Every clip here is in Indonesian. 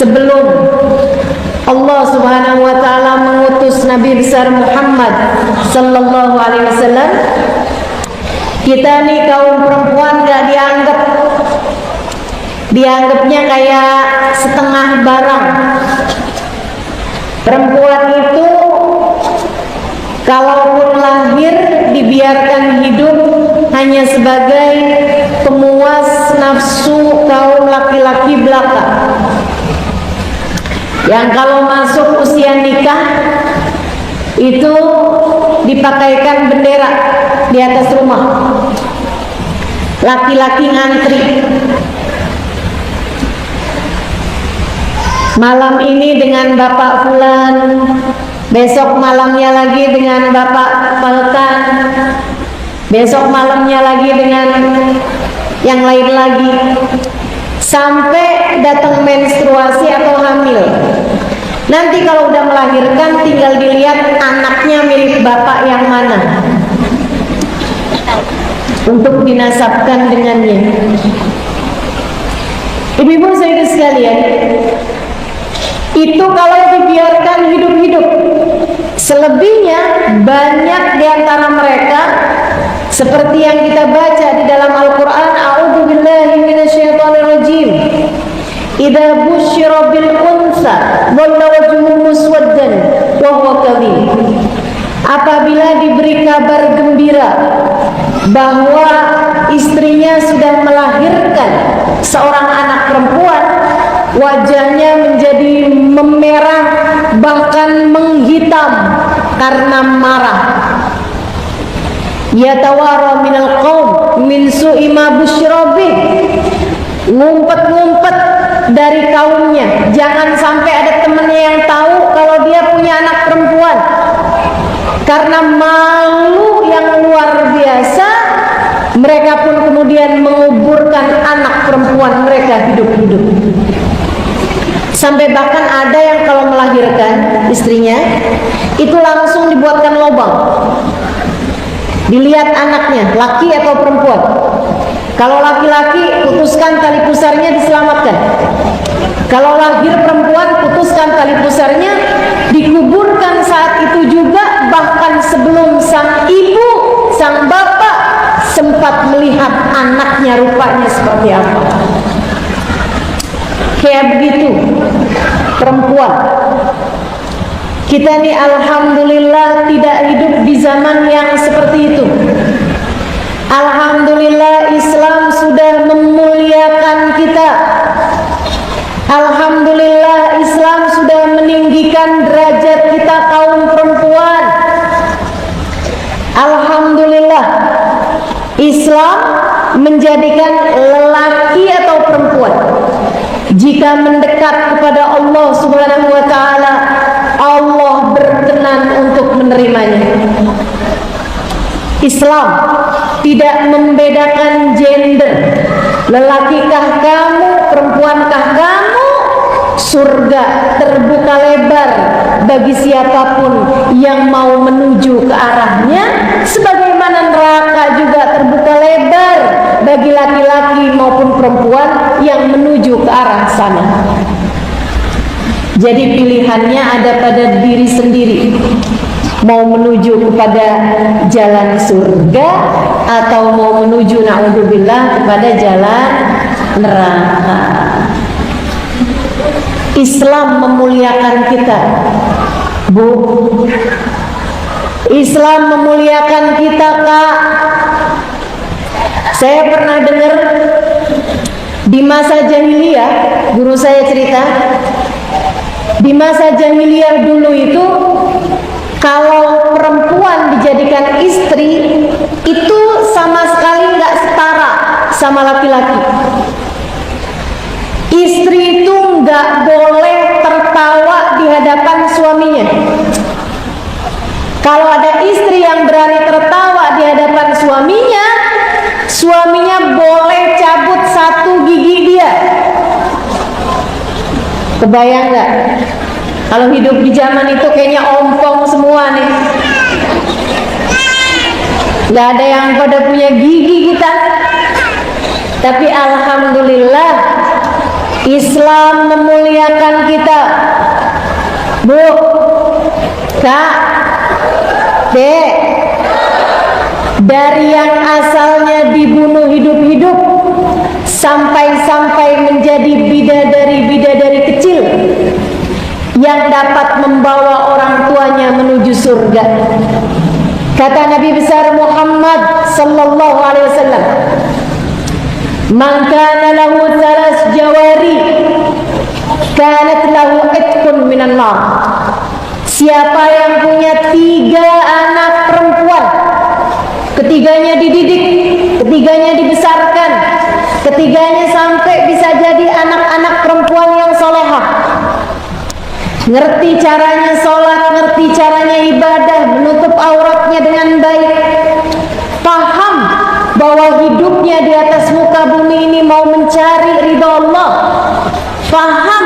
sebelum Allah Subhanahu wa taala mengutus Nabi besar Muhammad sallallahu alaihi wasallam, kita nih kaum perempuan gak dianggapnya kayak setengah barang. Perempuan itu kalaupun lahir dibiarkan hidup hanya sebagai pemuas nafsu kaum laki-laki belaka, yang kalau masuk usia nikah itu dipakaikan bendera di atas rumah, laki-laki ngantri. Malam ini dengan Bapak Fulan, besok malamnya lagi dengan Bapak Falkan, besok malamnya lagi dengan yang lain lagi, sampai datang menstruasi atau hamil. Nanti kalau udah melahirkan tinggal dilihat anaknya mirip bapak yang mana untuk dinasabkan dengannya. Ibu-ibu saudara sekalian, itu kalau dibiarkan hidup-hidup. Selebihnya banyak di antara mereka seperti yang kita baca di dalam Al-Quran, a'udzubillahi minasyaitonirrajim, idza busyira bil unsa dhalla wajhuhu muswaddan wa huwa kadhib. Apabila diberi kabar gembira bahwa istrinya sudah melahirkan seorang anak perempuan, wajahnya menjadi memerah bahkan menghitam karena marah. Yatawara minal qaum min su'i ma busyira bih, ngumpet-ngumpet dari kaumnya, jangan sampai ada temannya yang tahu kalau dia punya anak perempuan. Karena malu yang luar biasa, mereka pun kemudian menguburkan anak perempuan mereka hidup-hidup. Sampai bahkan ada yang kalau melahirkan istrinya itu langsung dibuatkan lubang, dilihat anaknya laki atau perempuan. Kalau laki-laki, putuskan tali pusarnya, diselamatkan. Kalau lahir perempuan, putuskan tali pusarnya, dikuburkan saat itu juga, bahkan sebelum sang ibu, sang bapak sempat melihat anaknya rupanya seperti apa. Kayak begitu perempuan. Kita nih alhamdulillah tidak hidup di zaman yang seperti itu. Alhamdulillah Islam sudah memuliakan kita. Alhamdulillah Islam sudah meninggikan derajat kita kaum perempuan. Alhamdulillah Islam menjadikan lelaki atau perempuan, jika mendekat kepada Allah Subhanahu wa taala, Allah berkenan untuk menerimanya. Islam tidak membedakan gender. Lelakikah kamu, perempuankah kamu? Surga terbuka lebar bagi siapapun yang mau menuju ke arahnya, sebagaimana neraka juga terbuka lebar bagi laki-laki maupun perempuan yang menuju ke arah sana. Jadi pilihannya ada pada diri sendiri, mau menuju kepada jalan surga atau mau menuju na'udzubillah kepada jalan neraka. Islam memuliakan kita, Bu. Islam memuliakan kita, Kak. Saya pernah dengar di masa jahiliyah, guru saya cerita, di masa jahiliyah dulu itu kalau perempuan dijadikan istri itu sama sekali nggak setara sama laki-laki. Istri itu nggak boleh tertawa di hadapan suaminya. Kalau ada istri yang berani tertawa di hadapan suaminya, suaminya boleh cabut satu gigi dia. Kebayang nggak? Kalau hidup di zaman itu kayaknya ompong semua nih. Nggak ada yang pada punya gigi kita. Tapi alhamdulillah Islam memuliakan kita. Bu, Kak, Dek, dari yang asalnya dibunuh hidup-hidup sampai-sampai menjadi bidadari-bidadari kecil yang dapat membawa orang tuanya menuju surga. Kata Nabi besar Muhammad sallallahu alaihi wasallam, "Man kana lahu thalas jawari kanat lahu itqun minan nar." Siapa yang punya 3 anak perempuan, ketiganya dididik, ketiganya dibesarkan, ketiganya sampai bisa jadi anak-anak perempuan yang solehah, ngerti caranya sholat, ngerti caranya ibadah, menutup auratnya dengan baik, paham bahwa hidupnya di atas muka bumi ini mau mencari ridha Allah, paham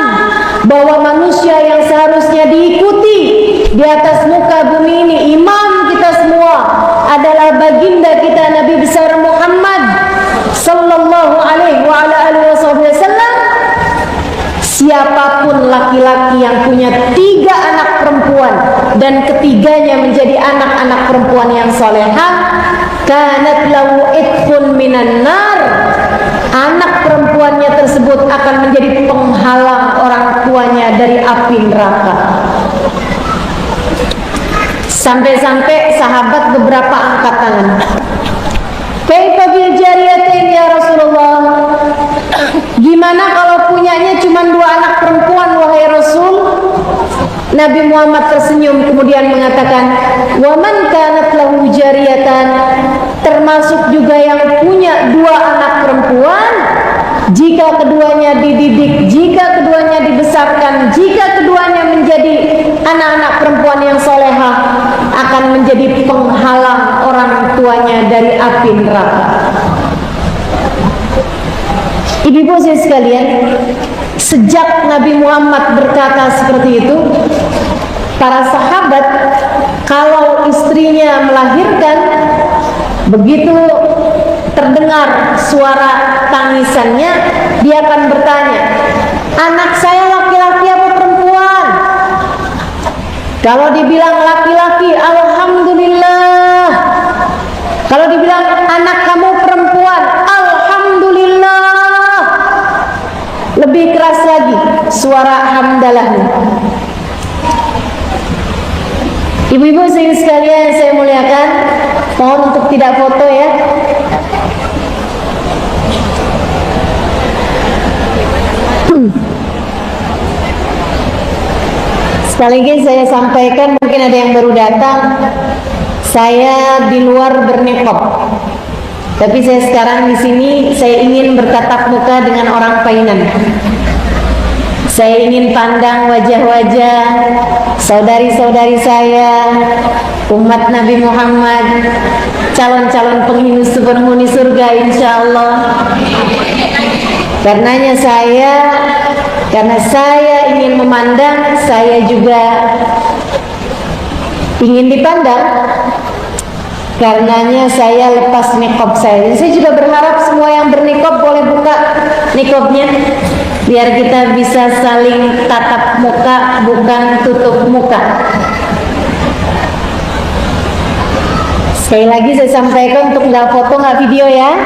bahwa manusia yang seharusnya diikuti di atas muka bumi ini, imam kita semua adalah baginda kita Nabi besar Muhammad sallallahu alaihi wasallam. Siapapun laki-laki yang punya 3 anak perempuan dan ketiganya menjadi anak-anak perempuan yang solehah, kanat lahu itqun minan nar, anak perempuannya tersebut akan menjadi penghalang orang tuanya dari api neraka. Sampai-sampai sahabat beberapa angkat tangan. Kaifa bil jariyatain ya Rasulullah? Gimana kalau punyanya cuma 2 anak perempuan wahai Rasul? Nabi Muhammad tersenyum kemudian mengatakan, "Wa man kanat lahu jariyatan," termasuk juga yang punya 2 anak perempuan, jika keduanya dididik, jika keduanya dibesarkan, jika keduanya menjadi anak-anak perempuan yang solehah, akan menjadi penghalang orang tuanya dari api neraka. Ibu-ibu saya sekalian, sejak Nabi Muhammad berkata seperti itu, para sahabat kalau istrinya melahirkan, begitu terdengar suara tangisannya, dia akan bertanya, "Anak saya laki-laki apa perempuan?" Kalau dibilang laki-laki, alhamdulillah. Kalau dibilang anak kamu perempuan, alhamdulillah. Lebih keras lagi suara hamdalahnya. Ibu-ibu sekalian saya muliakan, mohon untuk tidak foto ya. Sekali lagi saya sampaikan, mungkin ada yang baru datang, saya di luar berniqab, tapi saya sekarang di sini saya ingin bertatap muka dengan orang Painan. Saya ingin pandang wajah-wajah saudari-saudari saya, umat Nabi Muhammad, calon-calon penghuni surga insya Allah. Karena saya ingin memandang, saya juga ingin dipandang. Karenanya saya lepas niqab saya. Jadi saya juga berharap semua yang berniqab boleh buka niqabnya, biar kita bisa saling tatap muka, bukan tutup muka. Sekali lagi saya sampaikan untuk nggak foto, nggak video ya.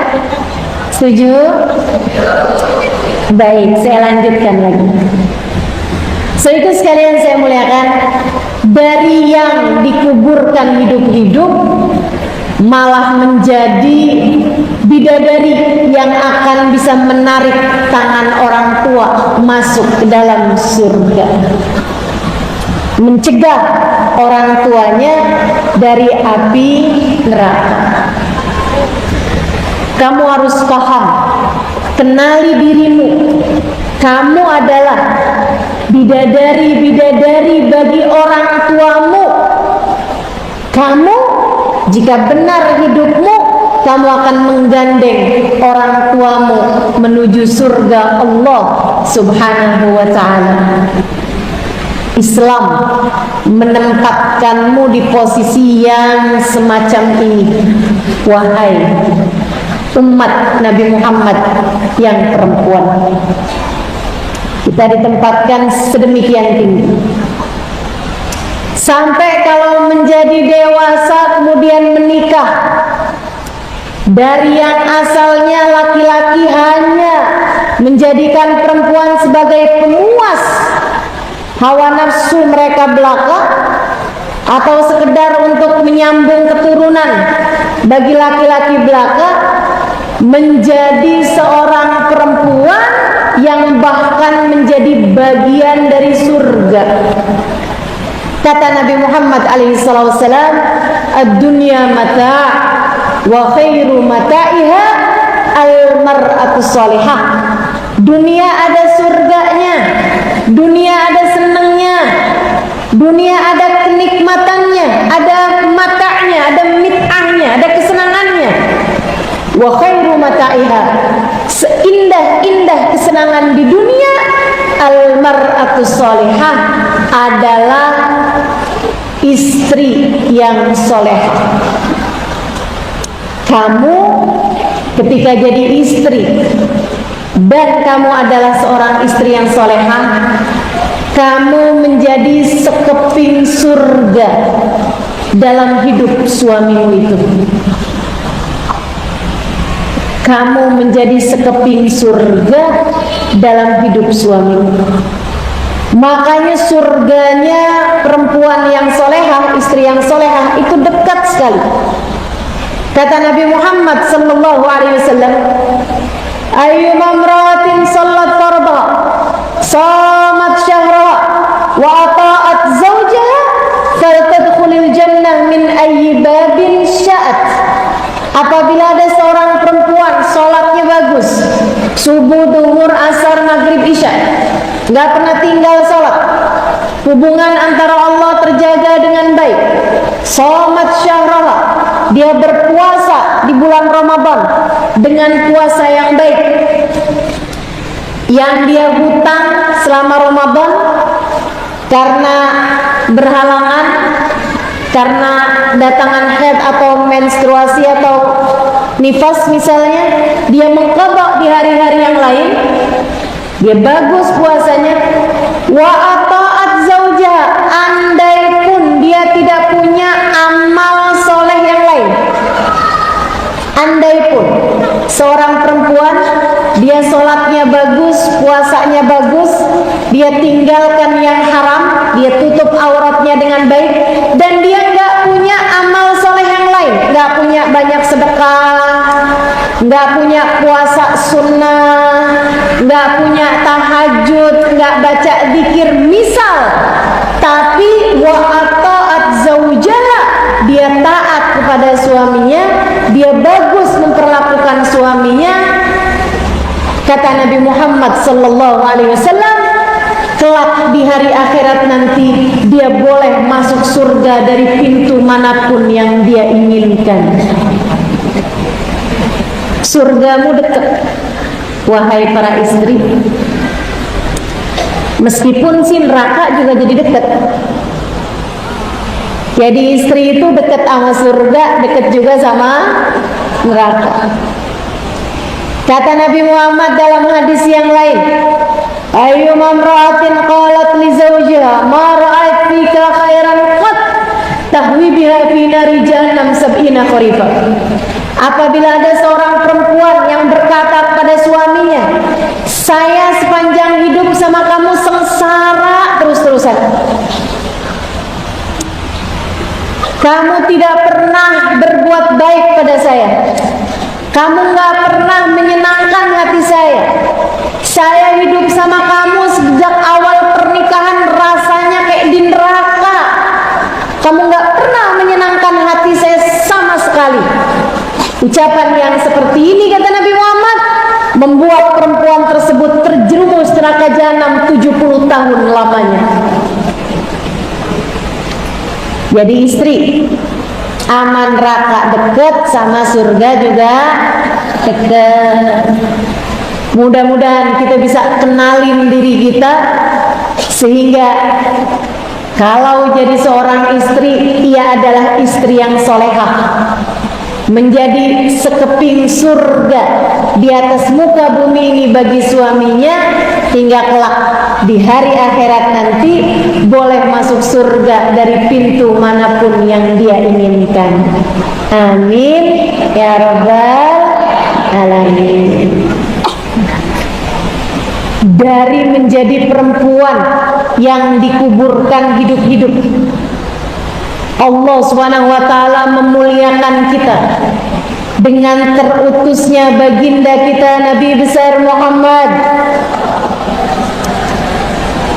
Setuju? Baik, saya lanjutkan lagi. Itu sekalian saya muliakan, dari yang dikuburkan hidup-hidup malah menjadi bidadari yang akan bisa menarik tangan orang tua masuk ke dalam surga, mencegah orang tuanya dari api neraka. Kamu harus paham, kenali dirimu. Kamu adalah bidadari-bidadari bagi orang tuamu. Kamu, jika benar hidupmu, kamu akan menggandeng orang tuamu menuju surga Allah Subhanahu wa ta'ala. Islam menempatkanmu di posisi yang semacam ini, wahai umat Nabi Muhammad yang perempuan. Kita ditempatkan sedemikian tinggi. Sampai kalau menjadi dewasa kemudian menikah, dari yang asalnya laki-laki hanya menjadikan perempuan sebagai pemuas hawa nafsu mereka belaka, atau sekedar untuk menyambung keturunan bagi laki-laki belaka, menjadi seorang perempuan yang bahkan menjadi bagian dari surga. Kata Nabi Muhammad SAW, ad-dunya mata' wa khairu mata'iha al-mar'atu salihah. Dunia ada surganya, dunia ada senangnya, dunia ada kenikmatannya, ada mata'nya, ada mit'ahnya, ada kesenangannya. Wa khairu mata'iha, seindah-indah kesenangan di dunia, al-mar'atu salihah, adalah istri yang solehah. Kamu ketika jadi istri dan kamu adalah seorang istri yang solehah, kamu menjadi sekeping surga dalam hidup suamimu itu. Kamu menjadi sekeping surga dalam hidup suamimu. Makanya surganya perempuan yang solehah, istri yang solehah itu dekat sekali. Kata Nabi Muhammad sallallahu alaihi wasallam, ayyuma imra'atin sallat fardha, shamat syahraha, wa ata'at zawjaha, faltadkhulil jannah min ayyi babin sya'at. Apabila ada seorang perempuan salatnya bagus, subuh, duhur, asar, maghrib, isya, nggak pernah tinggal salat, hubungan antara Allah terjaga dengan baik, shamat syahraha, dia berpuasa di bulan Ramadan dengan puasa yang baik, yang dia hutang selama Ramadan karena berhalangan, karena datangan haid atau menstruasi atau nifas misalnya, dia mengqadha di hari-hari yang lain, dia bagus puasanya. Wa ata'at zaujaha, andai pun dia tidak punya amal soleh yang lain, andai pun seorang perempuan dia sholatnya bagus, puasanya bagus, dia tinggalkan yang haram, dia tutup auratnya dengan baik, dan dia nggak punya amal soleh yang lain, nggak punya banyak sedekah, nggak punya puasa sunnah, nggak punya tahajud, nggak baca zikir misal, tapi wa ata'at zaujaha, dia taat kepada suaminya, dia bagus memperlakukan suaminya. Kata Nabi Muhammad sallallahu alaihi wasallam, kelak di hari akhirat nanti dia boleh masuk surga dari pintu manapun yang dia inginkan. Surgamu dekat, wahai para istri. Meskipun si neraka juga jadi dekat. Jadi istri itu dekat sama surga, dekat juga sama neraka. Kata Nabi Muhammad dalam hadis yang lain, ayyuma imra'atin qalat li zawjiha ma ra'ayt fika khairan qat tahwi biha fi nari jahannam sab'ina kharifa. Apabila ada seorang perempuan yang berkata kepada suaminya, saya sepanjang hidup sama kamu sengsara terus-terusan, kamu tidak pernah berbuat baik pada saya, kamu gak pernah menyenangkan hati saya hidup sama kamu sejak awal pernikahan rasanya kayak di neraka, kamu gak pernah menyenangkan hati saya sama sekali. Ucapan yang seperti ini, kata Nabi Muhammad, membuat perempuan tersebut terjerumus neraka jahanam 70 tahun lamanya. Jadi istri, aman neraka dekat, sama surga juga dekat. Mudah-mudahan kita bisa kenalin diri kita, sehingga kalau jadi seorang istri, ia adalah istri yang solehah, menjadi sekeping surga di atas muka bumi ini bagi suaminya, hingga kelak di hari akhirat nanti boleh masuk surga dari pintu manapun yang dia inginkan. Amin ya rabbal alamin. Dari menjadi perempuan yang dikuburkan hidup-hidup, Allah Subhanahu wa taala memuliakan kita dengan terutusnya baginda kita Nabi besar Muhammad.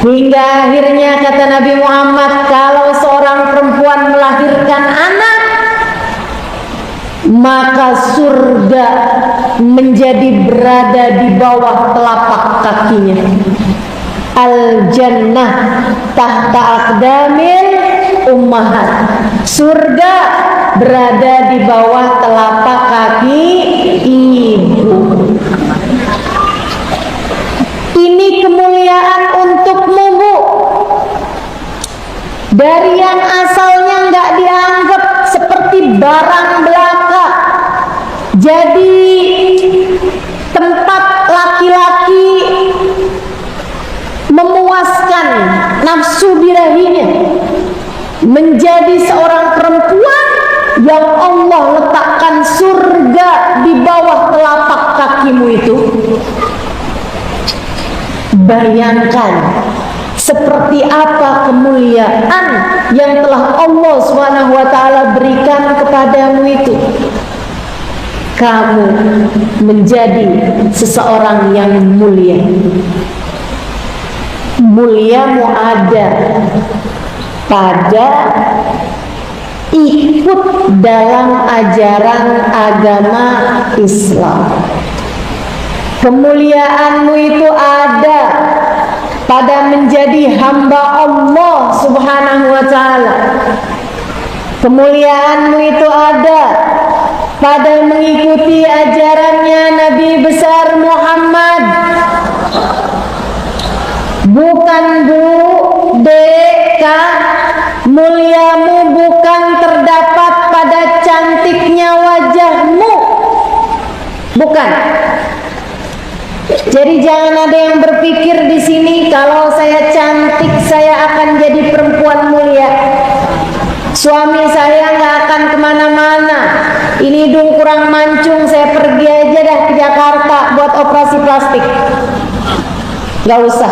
Hingga akhirnya kata Nabi Muhammad, kalau seorang perempuan melahirkan anak, maka surga menjadi berada di bawah telapak kakinya. Al-jannah tahta aqdamil ummahat. Surga berada di bawah telapak kaki ibu. Ini kemuliaan untukmu, Bu. Dari yang asalnya nggak dianggap seperti barang belaka, jadi tempat laki-laki memuaskan nafsu birahinya, menjadi seorang perempuan yang Allah letakkan surga di bawah telapak kakimu itu. Bayangkan seperti apa kemuliaan yang telah Allah Subhanahu wa taala berikan kepadamu itu. Kamu menjadi seseorang yang mulia. Muliamu ada pada ikut dalam ajaran agama Islam. Kemuliaanmu itu ada pada menjadi hamba Allah Subhanahu wa taala. Kemuliaanmu itu ada pada mengikuti ajarannya Nabi besar Muhammad. Bukan, Bu, Deka, muliamu bukan terdapat pada cantiknya wajahmu. Bukan. Jadi jangan ada yang berpikir di sini kalau saya cantik saya akan jadi perempuan mulia. Suami saya nggak akan kemana-mana. Ini hidung kurang mancung, saya pergi aja dah ke Jakarta buat operasi plastik. Nggak usah.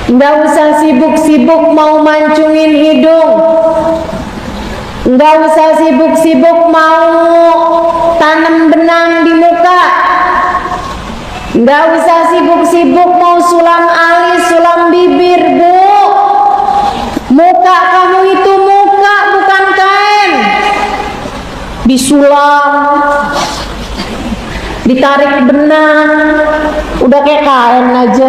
Nggak usah sibuk-sibuk mau mancungin hidung. Nggak usah sibuk-sibuk mau tanam benang di muka. Nggak usah sibuk-sibuk mau sulam alis, sulam bibir, Bu. Muka kamu itu muka, bukan kain. Disulam, ditarik benang, udah kayak kain aja.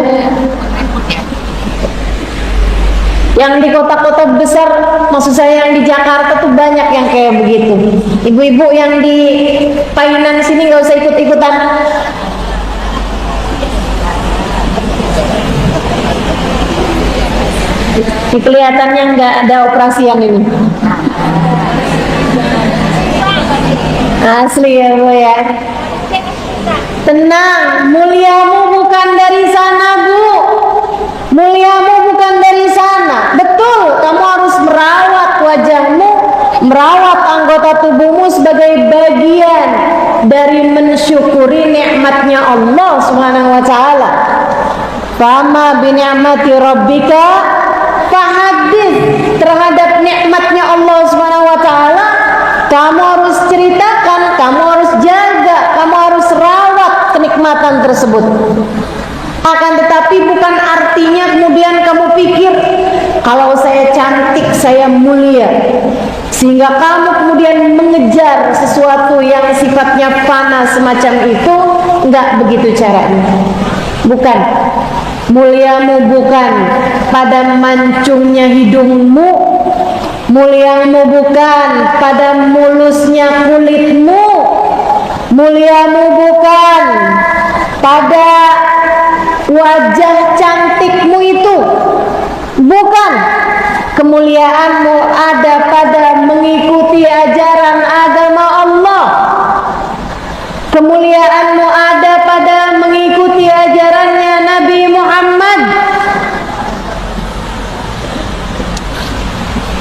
Yang di kota-kota besar, maksud saya yang di Jakarta tuh banyak yang kayak begitu. Ibu-ibu yang di Painan sini nggak usah ikut-ikutan. Ini kelihatannya nggak ada operasian ini. Asli ya, Bu ya. Tenang, muliamu bukan dari sana, Bu. Muliamu bukan dari sana. Betul, kamu harus merawat wajahmu, merawat anggota tubuhmu sebagai bagian dari mensyukuri nikmatnya Allah Subhanahu wa taala. Fama bi ni'mati rabbika fahadits. Terhadap nikmatnya Allah Subhanahu wa taala kamu harus ceritakan, kamu harus jaga, kamu harus rawat kenikmatan tersebut. Akan tetapi bukan artinya kemudian kamu pikir kalau saya cantik saya mulia, sehingga kamu kemudian mengejar sesuatu yang sifatnya fana semacam itu. Enggak begitu caranya. Bukan. Muliamu bukan pada mancungnya hidungmu, muliamu bukan pada mulusnya kulitmu, muliamu bukan pada wajah cantikmu itu. Bukan. Kemuliaanmu ada pada mengikuti ajaran agama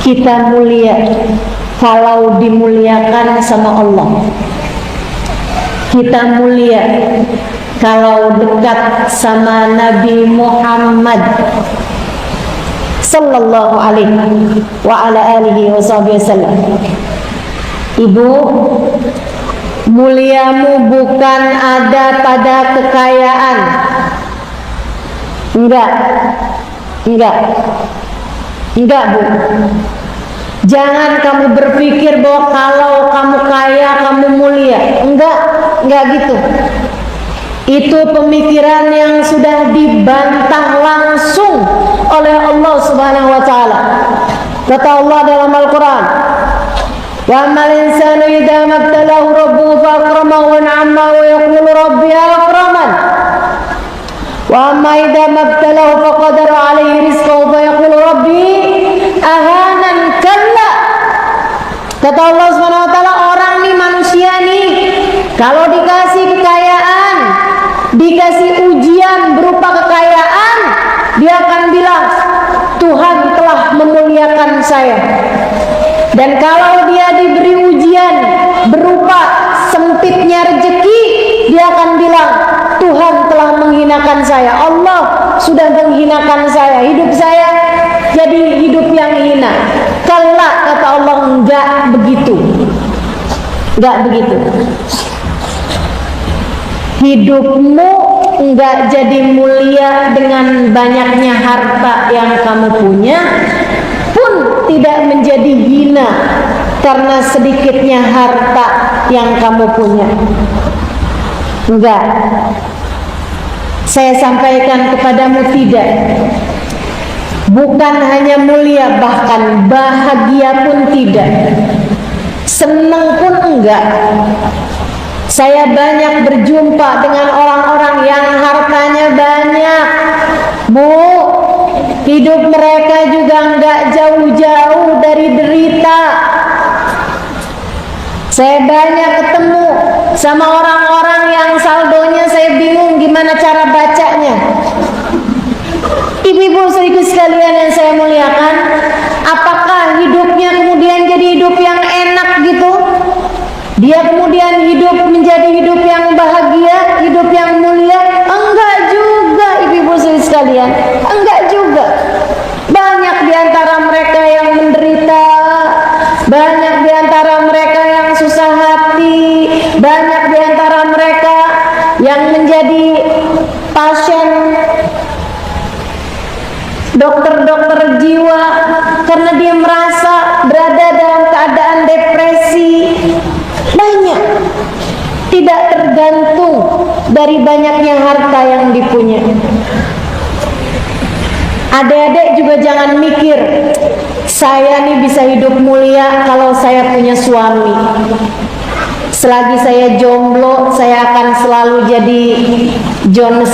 Kita mulia kalau dimuliakan sama Allah. Kita mulia kalau dekat sama Nabi Muhammad sallallahu alaihi wa ala alihi wasallam. Ibu, muliamu bukan ada pada kekayaan. Enggak, Bu. Jangan kamu berpikir bahwa kalau kamu kaya kamu mulia. Enggak gitu. Itu pemikiran yang sudah dibantah langsung oleh Allah Subhanahu wa taala. Kata Allah dalam Al-Qur'an, "Wa amal insanu idza mabtalahu rabbuhu fa akramahu wa na'amahu wa yaqulu rabbi akraman. Wa amma idza mabtalahu fa qadara 'alaihi rizqahu fa yaqulu rabbi ahanan." Kalla. Kata Allah Subhanahu wa taala, orang nih, manusia nih, kalau dikasih kekayaan, dikasih ujian berupa kekayaan, dia akan bilang, Tuhan telah memuliakan saya. Dan kalau dia diberi ujian berupa sempitnya rezeki, dia akan bilang, Tuhan telah menghinakan saya. Allah sudah menghinakan saya. Hidup saya jadi hidup yang hina. Kalla, kata Allah, enggak begitu. Enggak begitu. Hidupmu enggak jadi mulia dengan banyaknya harta yang kamu punya, pun tidak menjadi hina karena sedikitnya harta yang kamu punya. Enggak. Saya sampaikan kepadamu, tidak. Bukan hanya mulia, bahkan bahagia pun tidak. Senang pun enggak. Saya banyak berjumpa dengan orang-orang yang hartanya banyak, Bu. Hidup mereka juga enggak jauh-jauh dari derita. Saya banyak ketemu sama orang-orang yang saldonya saya bingung gimana cara bacanya. Ibu-ibu saudaraku sekalian yang saya muliakan, apakah hidupnya kemudian jadi hidup yang enak gitu? Dia kemudian hidup menjadi hidup yang bahagia, hidup yang mulia? Enggak juga, ibu-ibu saudaraku sekalian. Enggak juga. Banyak di antara mereka yang menderita, banyak di antara mereka yang susah hati, banyak di antara mereka yang menjadi pasien dokter-dokter jiwa karena dia merasa berada dalam keadaan depresi. Banyak. Tidak tergantung dari banyaknya harta yang dipunya. Adik-adik juga jangan mikir, saya nih bisa hidup mulia kalau saya punya suami. Selagi saya jomblo, saya akan selalu jadi Jones,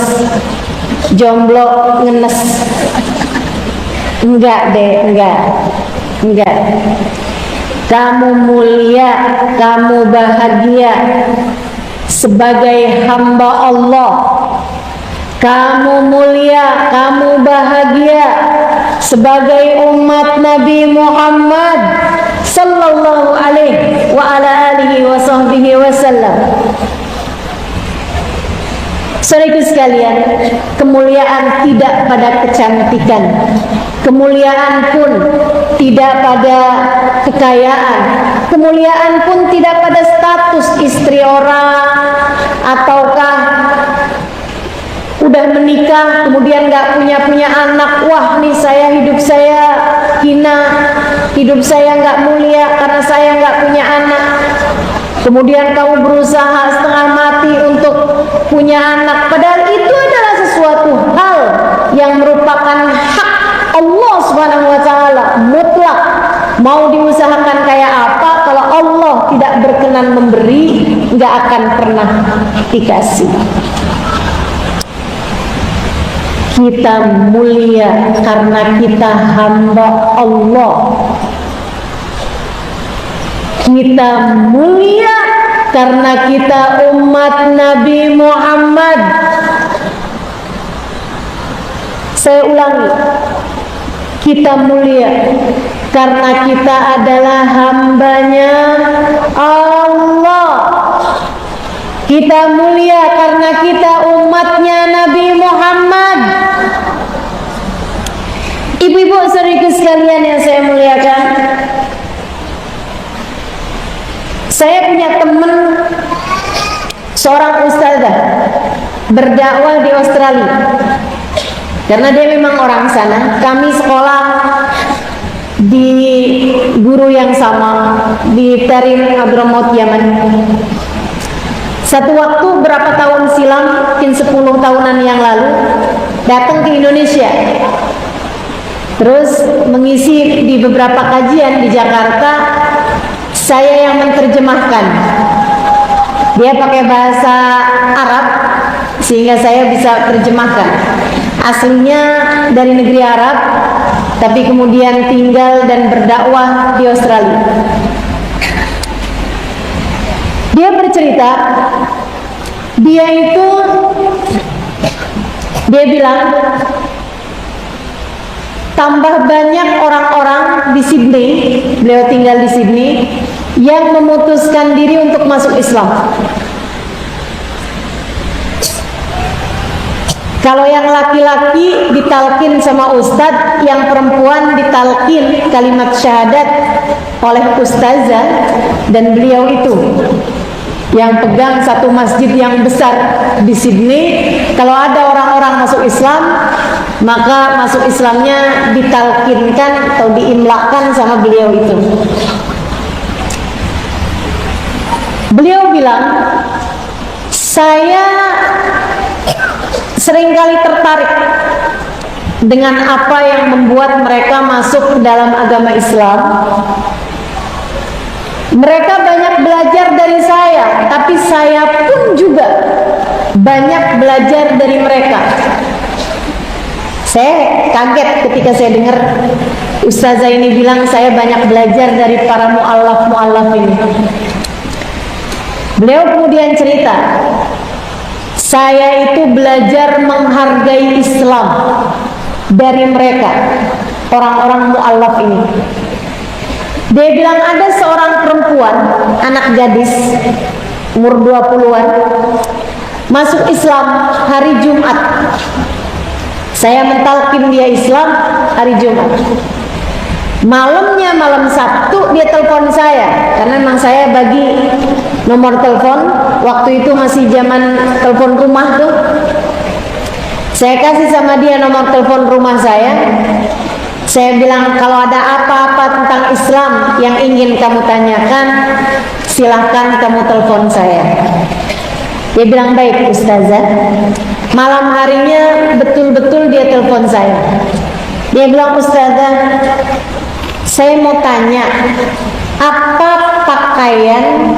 jomblo ngenes. Enggak deh, enggak. Kamu mulia, kamu bahagia sebagai hamba Allah. Kamu mulia, kamu bahagia sebagai umat Nabi Muhammad sallallahu alaihi wa ala alihi wa sahbihi wasallam. Saudaraku sekalian, kemuliaan tidak pada kecantikan, kemuliaan pun tidak pada kekayaan, kemuliaan pun tidak pada status istri orang, ataukah udah menikah kemudian nggak punya anak. Wah, nih saya hidup saya hina, hidup saya nggak mulia karena saya nggak punya anak. Kemudian kamu berusaha setengah mati untuk punya anak, padahal itu adalah sesuatu hal yang merupakan hak Allah Subhanahu wa taala mutlak. Mau diusahakan kayak apa, kalau Allah tidak berkenan memberi, nggak akan pernah dikasih. Kita mulia karena kita hamba Allah. Kita mulia karena kita umat Nabi Muhammad. Saya ulangi, kita mulia karena kita adalah hambanya Allah. Kita mulia karena kita umatnya Nabi Muhammad. Ibu-ibu saudariku sekalian yang saya muliakan, saya punya teman seorang ustazah berdakwah di Australia. Karena dia memang orang sana, kami sekolah di guru yang sama di Tarim Hadramaut Yaman. Satu waktu berapa tahun silam, mungkin 10 tahunan yang lalu, datang ke Indonesia. Terus mengisi di beberapa kajian di Jakarta, saya yang menerjemahkan. Dia pakai bahasa Arab sehingga saya bisa terjemahkan. Aslinya dari negeri Arab, tapi kemudian tinggal dan berdakwah di Australia. Dia bercerita, dia bilang, tambah banyak orang-orang di Sydney, beliau tinggal di Sydney, yang memutuskan diri untuk masuk Islam. Kalau yang laki-laki ditalkin sama ustadz, yang perempuan ditalkin kalimat syahadat oleh ustazah, dan beliau itu yang pegang satu masjid yang besar di Sydney. Kalau ada orang-orang masuk Islam, maka masuk Islamnya ditalkinkan atau diimlakan sama beliau itu. Beliau bilang, saya seringkali tertarik dengan apa yang membuat mereka masuk ke dalam agama Islam. Mereka banyak belajar dari saya, tapi saya pun juga banyak belajar dari mereka. Saya kaget ketika saya dengar ustazah ini bilang saya banyak belajar dari para mu'allaf ini. Beliau kemudian cerita, saya itu belajar menghargai Islam dari mereka, orang-orang mu'allaf ini. Dia bilang ada seorang perempuan, anak gadis, umur 20-an, masuk Islam hari Jumat. Saya mentalkin dia Islam hari Jumat. Malamnya, malam Sabtu, dia telepon saya, karena memang saya bagi nomor telepon. Waktu itu masih zaman telepon rumah tuh. Saya kasih sama dia nomor telepon rumah saya. Saya bilang, kalau ada apa-apa tentang Islam yang ingin kamu tanyakan, silahkan kamu telepon saya. Dia bilang, baik ustazah. Malam harinya betul-betul dia telepon saya. Dia bilang, ustazah, saya mau tanya, apa pakaian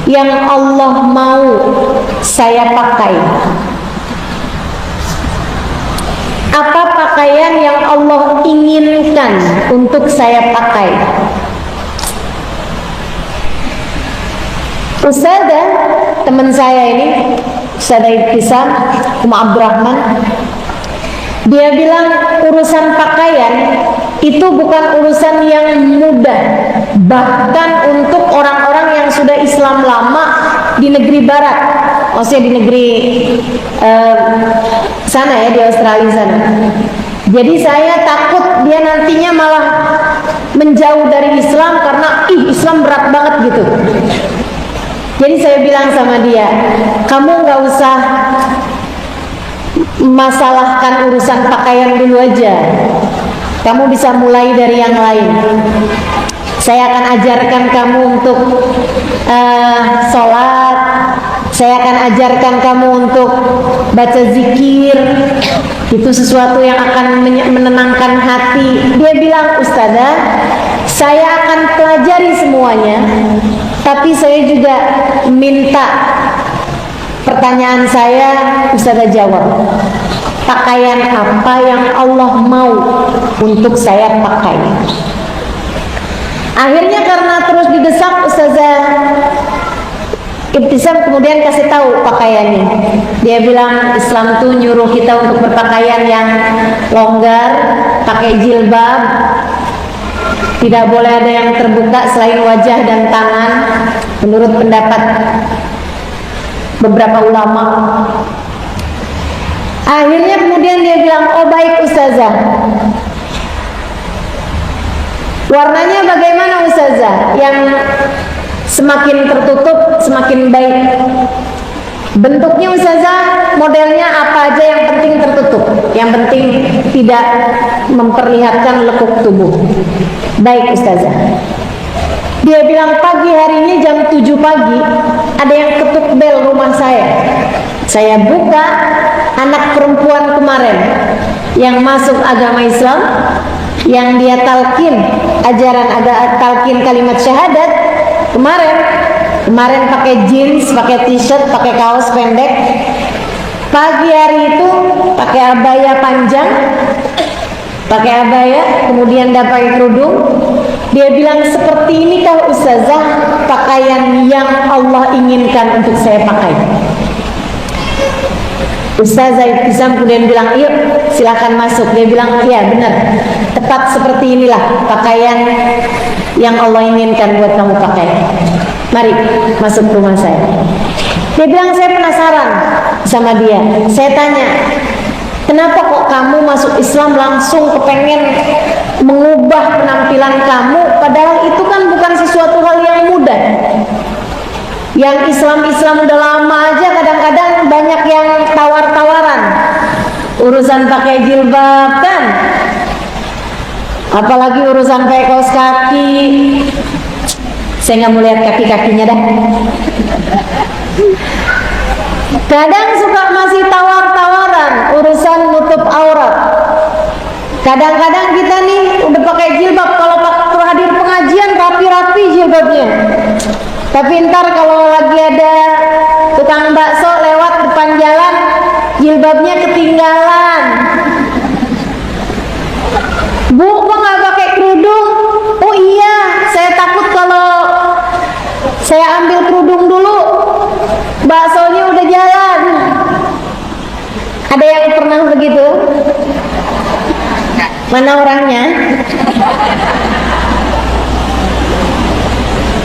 yang Allah mau saya pakai? Apa pakaian yang Allah inginkan untuk saya pakai? Ustazah, teman saya ini, Ustazah Ibtisam Abdurrahman, dia bilang urusan pakaian itu bukan urusan yang mudah, bahkan untuk orang-orang yang sudah Islam lama di negeri barat, maksudnya di negeri sana ya, di Australia sana. Jadi saya takut dia nantinya malah menjauh dari Islam karena Islam berat banget gitu. Jadi saya bilang sama dia, kamu nggak usah masalahkan urusan pakaian dulu aja. Kamu bisa mulai dari yang lain. Saya akan ajarkan kamu untuk sholat. Saya akan ajarkan kamu untuk baca zikir. Itu sesuatu yang akan menenangkan hati. Dia bilang, ustazah, saya akan pelajari semuanya, tapi saya juga minta pertanyaan saya ustazah jawab. Pakaian apa yang Allah mau untuk saya pakai? Akhirnya karena terus didesak, ustazah Ibtisam kemudian kasih tahu pakaiannya. Dia bilang Islam tuh nyuruh kita untuk berpakaian yang longgar, pakai jilbab, Tidak boleh ada yang terbuka selain wajah dan tangan, menurut pendapat beberapa ulama. Akhirnya kemudian dia bilang, oh baik Ustazah. Warnanya bagaimana Ustazah? Yang semakin tertutup semakin baik. Bentuknya Ustazah, modelnya apa aja yang penting tertutup, yang penting tidak memperlihatkan lekuk tubuh. Baik Ustazah. Dia bilang pagi harinya jam 7 pagi ada yang ketuk bel rumah saya. Saya buka, anak perempuan kemarin yang masuk agama Islam, yang dia talqin ajaran talqin kalimat syahadat kemarin pakai jeans, pakai t-shirt, pakai kaos pendek. Pagi hari itu pakai abaya panjang, kemudian dia pakai kerudung. Dia bilang, seperti inikah Ustazah pakaian yang Allah inginkan untuk saya pakai? Ustazah Ibtisam kemudian bilang, yuk silakan masuk. Dia bilang, iya benar, tepat seperti inilah pakaian yang Allah inginkan buat kamu pakai. Mari masuk ke rumah saya. Dia bilang, saya penasaran sama dia. Saya tanya, kenapa kok kamu masuk Islam langsung kepengen mengubah penampilan kamu, padahal itu kan bukan sesuatu hal yang mudah. Yang Islam udah lama aja kadang-kadang banyak yang tawar-tawaran urusan pakai jilbab kan, apalagi urusan pakai kaos kaki. Saya nggak mau lihat kaki-kakinya dah. Kadang suka masih tawar-tawaran urusan nutup aurat. Kadang-kadang kita nih udah pakai jilbab, kalau hadir pengajian rapi-rapi jilbabnya. Tapi ntar kalau lagi ada tukang bakso lewat depan jalan, jilbabnya ketinggalan. Bu, kok nggak pakai kerudung? Oh iya, saya takut kalau saya ambil kerudung dulu, baksonya udah jalan. Ada yang pernah begitu? Mana orangnya?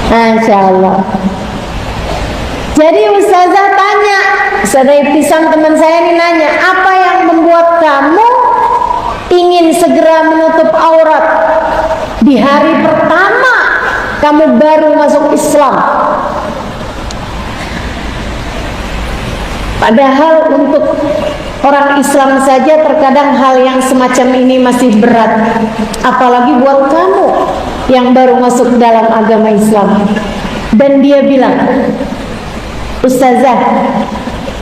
Masya Allah. Jadi Ustazah tanya, Ustazah Ibtisam teman saya ini nanya, apa yang membuat kamu ingin segera menutup aurat di hari pertama kamu baru masuk Islam? Padahal untuk orang Islam saja terkadang hal yang semacam ini masih berat, apalagi buat kamu yang baru masuk dalam agama Islam. Dan dia bilang,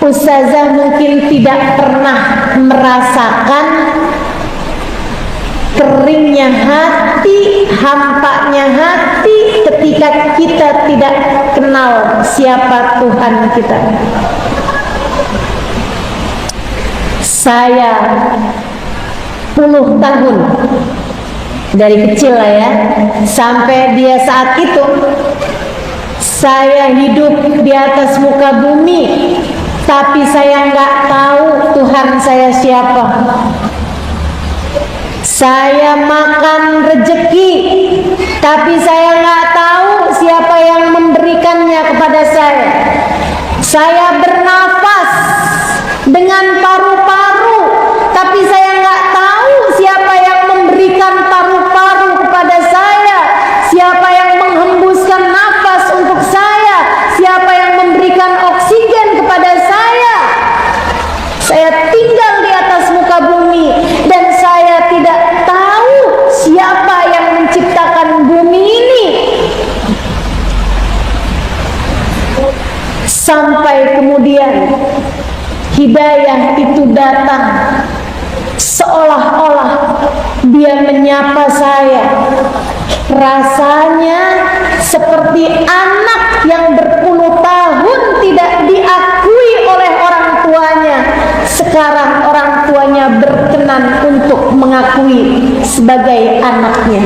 Ustazah mungkin tidak pernah merasakan keringnya hati, hampanya hati ketika kita tidak kenal siapa Tuhan kita. Saya puluh tahun dari kecil lah ya, sampai dia saat itu saya hidup di atas muka bumi, tapi saya nggak tahu Tuhan saya siapa. Saya makan rezeki, tapi saya nggak tahu siapa yang memberikannya kepada saya. Saya bernafas dengan paru-paru, tapi saya nggak tahu siapa yang memberikan paru-paru kepada saya, siapa yang menghembuskan nafas untuk saya, siapa yang memberikan oksigen kepada saya. Saya tinggal di atas muka bumi dan saya tidak tahu siapa yang menciptakan bumi ini. Sampai kemudian hidayah itu datang, seolah-olah dia menyapa saya. Rasanya seperti anak yang berpuluh tahun tidak diakui oleh orang tuanya, sekarang orang tuanya berkenan untuk mengakui sebagai anaknya.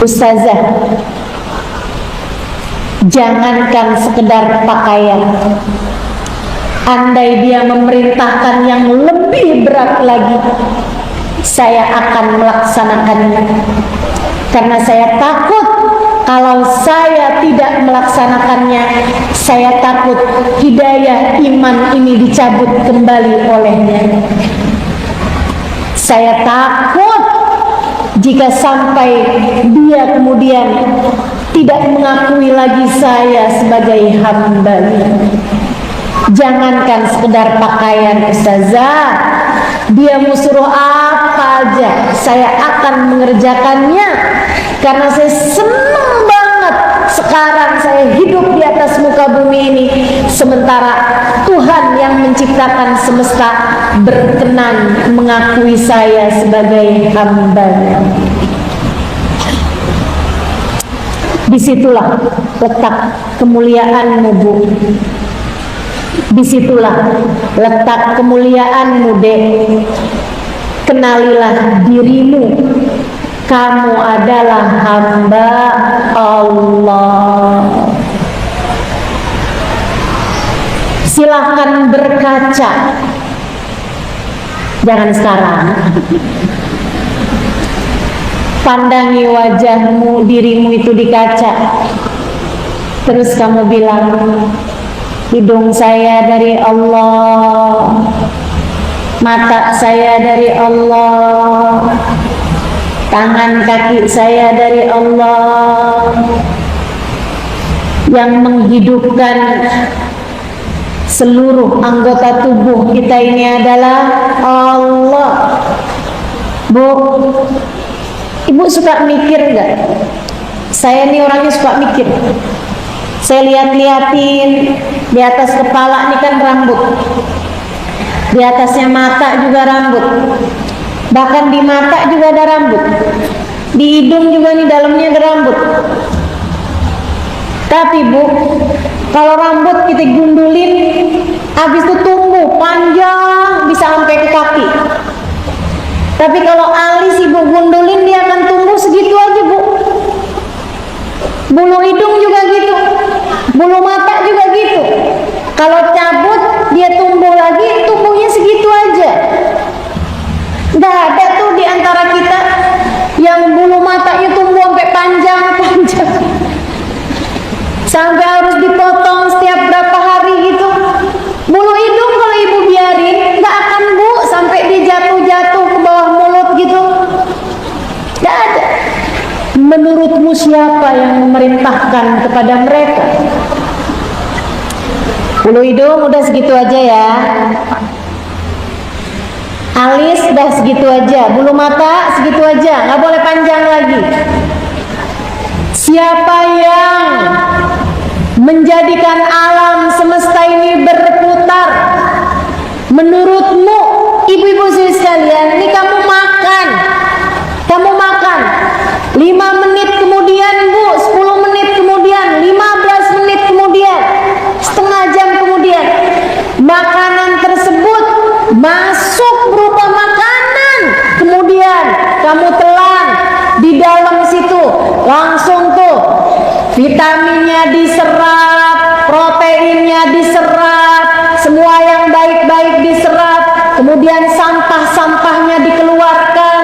Ustazah, jangankan sekedar pakaian, andai dia memerintahkan yang lebih berat lagi, saya akan melaksanakannya. Karena saya takut kalau saya tidak melaksanakannya, saya takut hidayah iman ini dicabut kembali olehnya. Saya takut jika sampai dia kemudian tidak mengakui lagi saya sebagai hamba-Nya. Jangankan sekedar pakaian ustazah, dia mau suruh apa aja saya akan mengerjakannya, karena saya senang banget sekarang saya hidup di atas muka bumi ini, sementara Tuhan yang menciptakan semesta berkenan mengakui saya sebagai hamba-Nya. Disitulah letak kemuliaanmu, Bu. Disitulah letak kemuliaanmu, Dek. Kenalilah dirimu, kamu adalah hamba Allah. Silahkan berkaca, jangan sekarang. Pandangi wajahmu, dirimu itu di kaca. Terus kamu bilang, hidung saya dari Allah, mata saya dari Allah, tangan kaki saya dari Allah. Yang menghidupkan seluruh anggota tubuh kita ini adalah Allah. Bu, Ibu suka mikir nggak? Saya nih orangnya suka mikir. Saya lihat-liatin di atas kepala ini kan rambut, di atasnya mata juga rambut, bahkan di mata juga ada rambut, di hidung juga nih dalamnya ada rambut. Tapi Bu, kalau rambut kita gundulin, habis itu tumbuh panjang bisa sampai ke kaki. Tapi kalau alis Ibu gundulin, dia akan tumbuh segitu aja, Bu. Bulu hidung juga gitu, bulu mata juga gitu. Kalau cabut dia tumbuh lagi, tumbuhnya segitu aja. Nggak ada tuh di antara kita yang bulu matanya tumbuh sampai panjang-panjang, sampai harus dipotong setiap berapa hari gitu. Bulu hidung kalau Ibu biarin, nggak akan, Bu, sampai dia jatuh-jatuh ke bawah mulut gitu. Nggak ada. Menurutmu siapa yang memerintahkan kepada mereka? Bulu hidung udah segitu aja ya, alis udah segitu aja, bulu mata segitu aja, nggak boleh panjang lagi. Siapa yang menjadikan alam semesta ini berputar? Menurutmu, ibu-ibu sekalian, ini kamu makan 5 menit kemudian, Bu, 10 menit kemudian, 15 menit kemudian, setengah jam kemudian, makanan tersebut masuk berupa makanan, kemudian kamu telan di dalam situ, langsung tuh vitaminnya diserap, proteinnya diserap, semua yang baik-baik diserap, kemudian sampah-sampahnya dikeluarkan,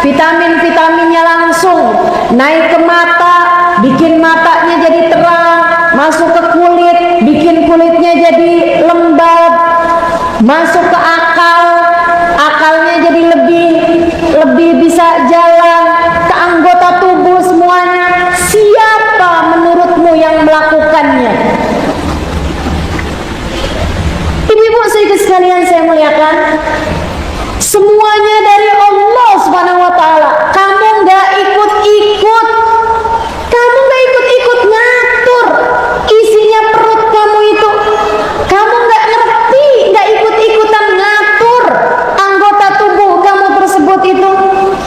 vitamin-vitaminnya langsung naik ke mata, bikin matanya jadi terang, masuk ke kulit, bikin kulitnya jadi lembab, masuk ke akal, akalnya jadi lebih bisa jalan, ke anggota tubuh semuanya. Siapa menurutmu yang melakukannya? Ibu-ibu sekalian saya muliakan, semuanya dari Allah Subhanahu wa taala. Kamu nggak ikut-ikut, kamu nggak ikut-ikut ngatur isinya perut kamu itu. Kamu nggak ngerti, nggak ikut-ikutan ngatur anggota tubuh kamu tersebut itu.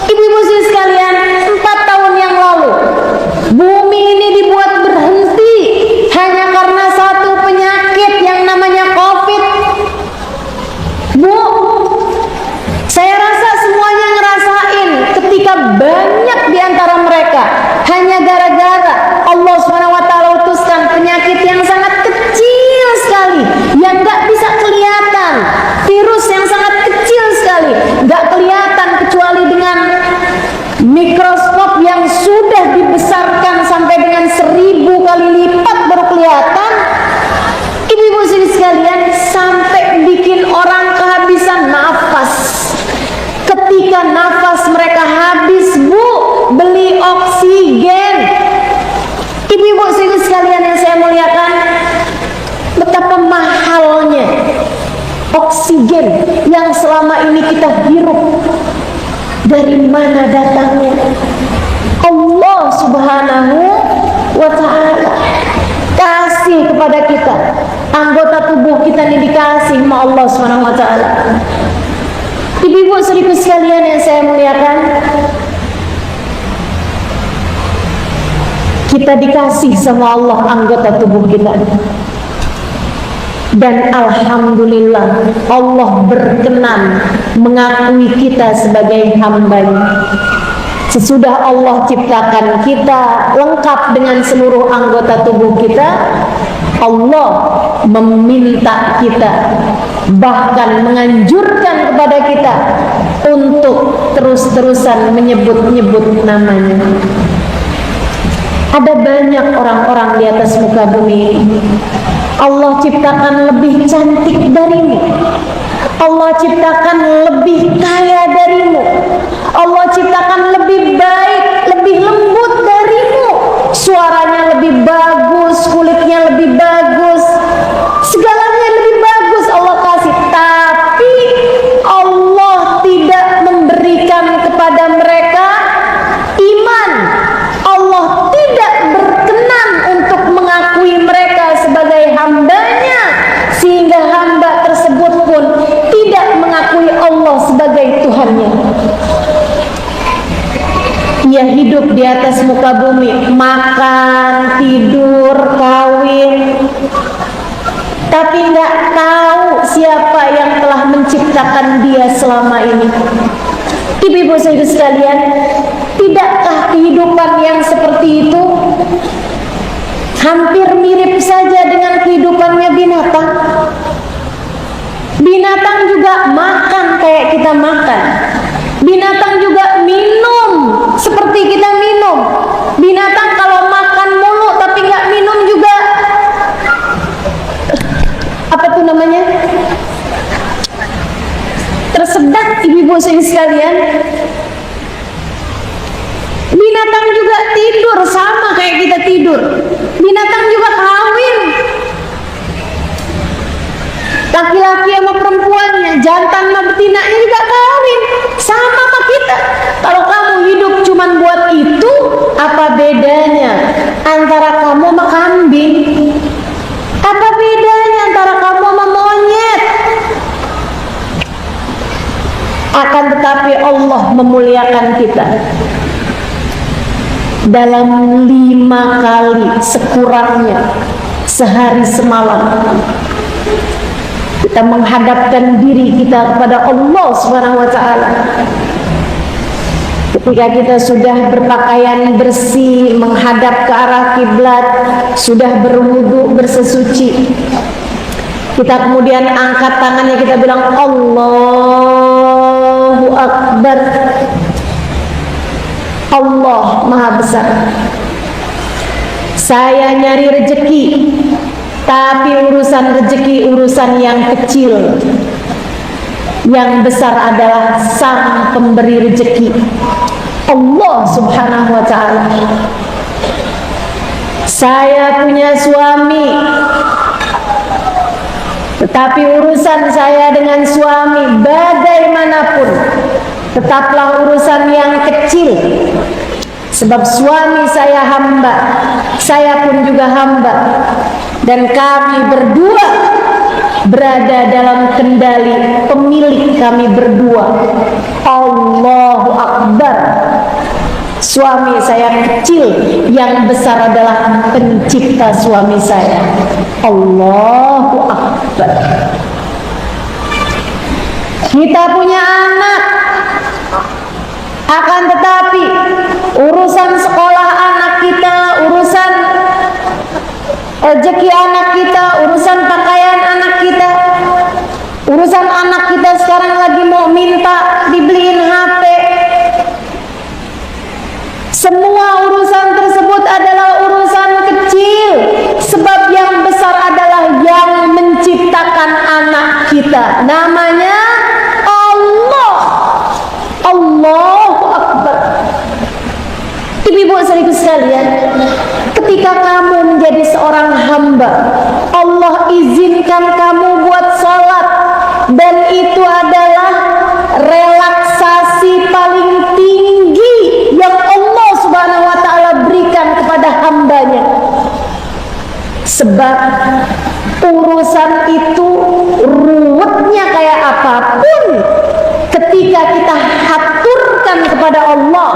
Ibu-ibu sekalian, 4 tahun yang lalu bumi ini dibuat berhenti hanya karena satu penyakit yang namanya COVID. Bu, ketika nafas mereka habis, Bu, beli oksigen. Ibu-ibu sekalian yang saya muliakan, betapa mahalnya oksigen yang selama ini kita hirup. Dari mana datangnya? Allah Subhanahu wa ta'ala kasih kepada kita. Anggota tubuh kita ini dikasih sama Allah Subhanahu wa ta'ala. Ibu-ibu saudaraku sekalian yang saya muliakan, kita dikasih sama Allah anggota tubuh kita. Dan alhamdulillah Allah berkenan mengakui kita sebagai hamba-Nya. Sesudah Allah ciptakan kita lengkap dengan seluruh anggota tubuh kita, Allah meminta kita, bahkan menganjurkan kepada kita untuk terus-terusan menyebut-nyebut namanya. Ada banyak orang-orang di atas muka bumi ini Allah ciptakan lebih cantik darimu, Allah ciptakan lebih kaya darimu, Allah ciptakan lebih baik, lebih lembut darimu, suaranya lebih bagus, kulitnya lebih bagus, segalanya lebih bagus Allah kasih. Tapi Allah tidak memberikan kepada mereka iman. Allah tidak berkenan untuk mengakui mereka sebagai hamba-Nya, sehingga hamba tersebut pun tidak mengakui Allah sebagai Tuhannya. Ia hidup di atas muka bumi, makan, tidur, kawin, tapi nggak tahu siapa yang telah menciptakan dia selama ini. Ibu-ibu saudara sekalian, tidakkah kehidupan yang seperti itu hampir mirip saja dengan kehidupannya binatang? Binatang juga makan kayak kita makan. Binatang juga minum seperti kita minum. Binatang kalau makan mulu tapi nggak minum juga, apa tuh namanya? Tersedak, ibu-ibu sekalian. Binatang juga tidur sama kayak kita tidur. Binatang juga kawin. Laki-laki sama perempuannya, jantan sama betinanya juga kawin. Sama sama kita. Kalau kamu hidup cuman buat itu, apa bedanya antara kamu sama kambing? Apa bedanya antara kamu sama monyet? Akan tetapi Allah memuliakan kita dalam 5 kali sekurangnya sehari semalam. Kita menghadapkan diri kita kepada Allah Subhanahu wa ta'ala. Ketika kita sudah berpakaian bersih, menghadap ke arah kiblat, sudah berwudu, bersesuci, kita kemudian angkat tangannya, kita bilang Allahu Akbar. Allah Maha Besar. Saya nyari rezeki, tapi urusan rezeki urusan yang kecil. Yang besar adalah Sang Pemberi rezeki, Allah Subhanahu wa ta'ala. Saya punya suami, tetapi urusan saya dengan suami bagaimanapun tetaplah urusan yang kecil. Sebab suami saya hamba, saya pun juga hamba, dan kami berdua berada dalam kendali pemilik kami berdua, Allahu Akbar. Suami saya kecil, yang besar adalah pencipta suami saya, Allahu Akbar. Kita punya anak, akan tetapi urusan sekolah anak kita, urusan rezeki anak kita, urusan pakaian anak kita, urusan anak kita sekarang lagi mau minta dibeliin HP. Semua urusan tersebut adalah urusan kecil, sebab yang besar adalah yang menciptakan anak kita, namanya Allah. Allah saudaraku sekalian, ketika kamu menjadi seorang hamba, Allah izinkan kamu buat sholat, dan itu adalah relaksasi paling tinggi yang Allah Subhanahu wa ta'ala berikan kepada hambanya. Sebab urusan itu ruwetnya kayak apapun, ketika kita haturkan kepada Allah,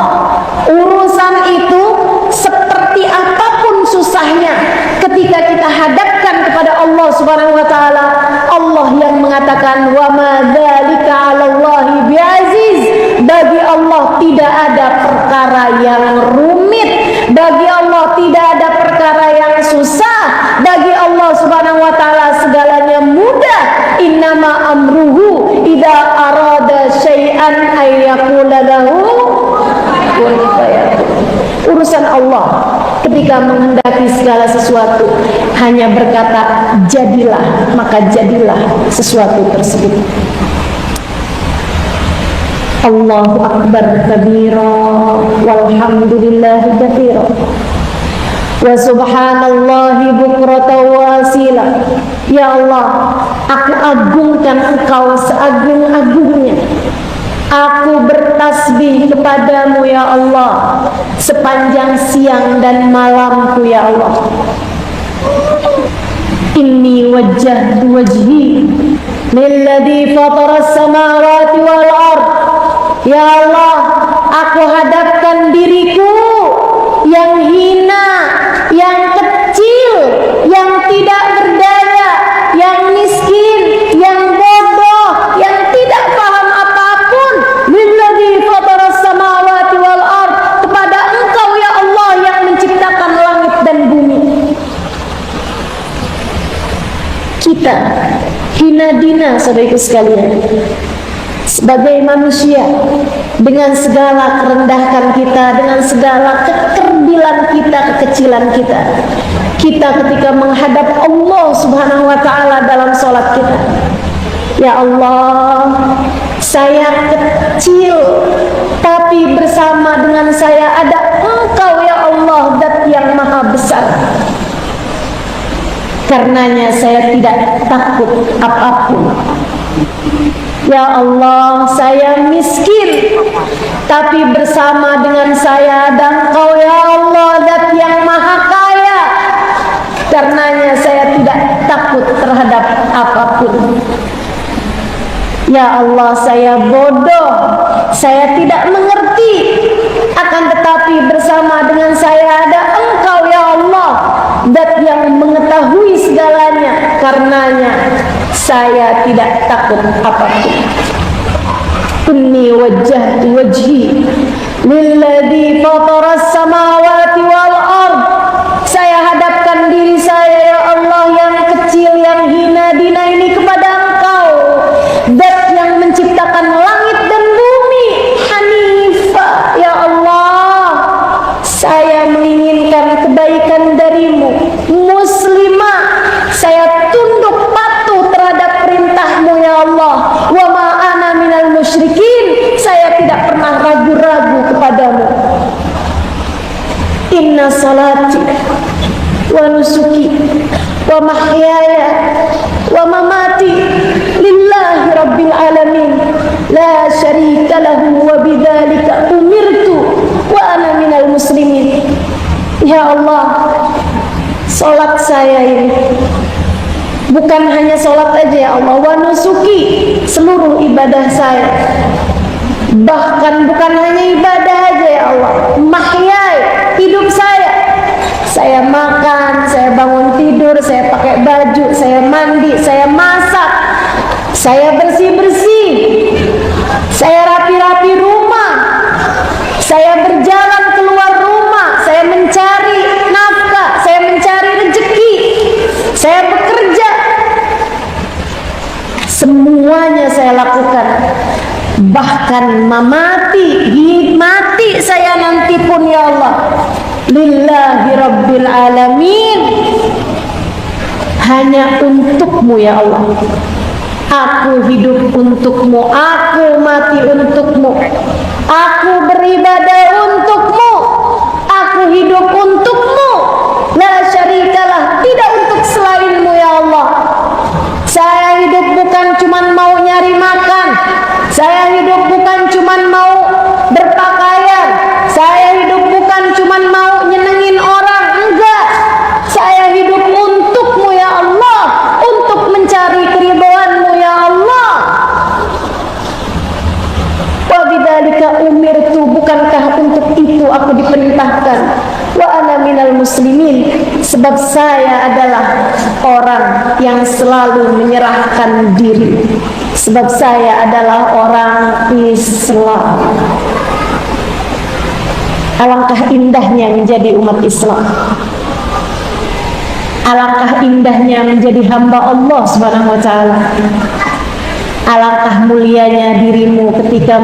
urusan itu seperti apapun susahnya, ketika kita hadapkan kepada Allah Subhanahu wa ta'ala, Allah yang mengatakan wa ma dzalika 'alallahi bi'aziz. Bagi Allah tidak ada perkara yang rumit, bagi Allah tidak ada perkara yang susah, bagi Allah Subhanahu wa ta'ala segalanya mudah. Innama amruhu idza arada syai'an ay yaqula lahu kun fayakun. Urusan Allah ketika menghendaki segala sesuatu hanya berkata jadilah, maka jadilah sesuatu tersebut. Allahu akbar kabira walhamdulillahi katsira wa subhanallahi bukratan wa asila. Ya Allah, aku agungkan Engkau seagung-agungnya. Aku bertasbih kepadamu ya Allah sepanjang siang dan malamku ya Allah. Inni wajjahtu wajhi lilladzi fataras samawati wal ard. Ya Allah, aku hadapkan diriku yang hina, yang kecil, yang tidak berdaya, yang miskin, yang bodoh, yang tidak paham apapun, lilladzi fataras samawati wal ard, kepada Engkau ya Allah yang menciptakan langit dan bumi. Kita hina dina saudaraku sekalian, sebagai manusia, dengan segala kerendahan kita, dengan segala kekerdilan kita, kekecilan kita, kita ketika menghadap Allah Subhanahu wa ta'ala dalam sholat kita, ya Allah, saya kecil, tapi bersama dengan saya ada Engkau ya Allah, Zat yang maha besar. Karenanya saya tidak takut apapun. Ya Allah, saya miskin, tapi bersama dengan saya ada Engkau ya Allah, Zat yang maha kaya. Karenanya saya tidak takut terhadap apapun. Ya Allah, saya bodoh, saya tidak mengerti, akan tetapi bersama dengan saya ada Engkau ya Allah, Zat yang mengetahui segalanya. Karenanya saya tidak takut apapun. Inni wajjahtu wajhi lilladzi fataras samawati wal ard. Saya hadapkan diri saya ya Allah yang kecil, yang hina dina ini kepada Engkau, Zat yang menciptakan langit dan bumi. Hanifah ya Allah, saya menginginkan kebaikan darimu. Muslimah, saya tunduk patuh terhadap perintahmu ya Allah. Wa ma ana minal musyrikin, saya tidak pernah ragu-ragu kepadamu. Inna salati wa nusuki wa mahyaya wa mamati lillahi rabbil alamin la syarika lahu wa bidzalika umirtu wa ana minal muslimin. Ya Allah, salat saya ini bukan hanya salat aja ya Allah, wa nusuki, seluruh ibadah saya, bahkan bukan hanya ibadah aja ya Allah, mahyai, hidup saya makan, saya bangun tidur, saya pakai baju, saya mandi, saya masak, saya bersih-bersih, saya rapi-rapi rumah, saya berjalan keluar rumah, saya mencari nafkah, saya mencari rezeki, saya bekerja, semuanya saya lakukan. Bahkan mati saya nanti pun ya Allah, lillahi rabbil alamin, hanya untukmu ya Allah. Aku hidup untukmu, aku mati untukmu, aku beribadah untukmu, aku cuman mau nyari makan. Saya hidup bukan cuman mau berpakaian. Saya hidup bukan cuman mau nyenengin orang. Enggak. Saya hidup untukmu ya Allah, untuk mencari keridhaanmu ya Allah. Wa bidzalika umirtu, bukankah untuk itu aku diperintahkan? Wa ana minal muslimin, sebab saya adalah orang yang selalu menyerahkan diri, sebab saya adalah orang Islam. Alangkah indahnya menjadi umat Islam. Alangkah indahnya menjadi hamba Allah Subhanahu wa taala. Alangkah mulianya dirimu ketika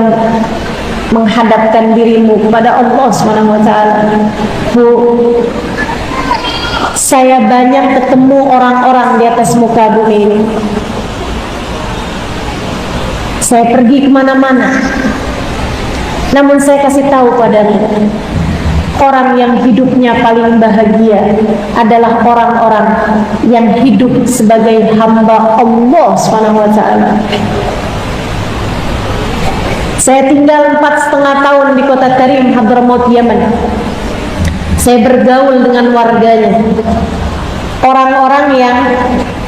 menghadapkan dirimu kepada Allah Subhanahu wa taala. Bu, saya banyak ketemu orang-orang di atas muka bumi ini. Saya pergi kemana-mana, namun saya kasih tahu padamu, orang yang hidupnya paling bahagia adalah orang-orang yang hidup sebagai hamba Allah Subhanahu wa taala. Saya tinggal 4,5 tahun di kota Tarim, Hadramaut, Yaman. Saya bergaul dengan warganya, orang-orang yang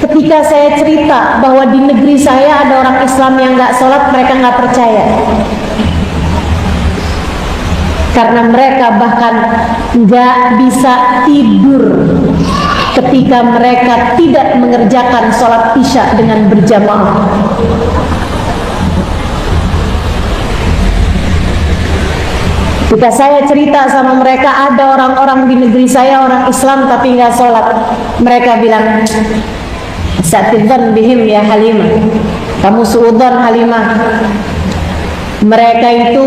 ketika saya cerita bahwa di negeri saya ada orang Islam yang nggak sholat, mereka nggak percaya. Karena mereka bahkan nggak bisa tidur ketika mereka tidak mengerjakan sholat isya dengan berjamaah. Ketika saya cerita sama mereka ada orang-orang di negeri saya orang Islam tapi nggak sholat, mereka bilang, "Sa'tidzan bihim ya Halimah, kamu suudzon Halimah. Mereka itu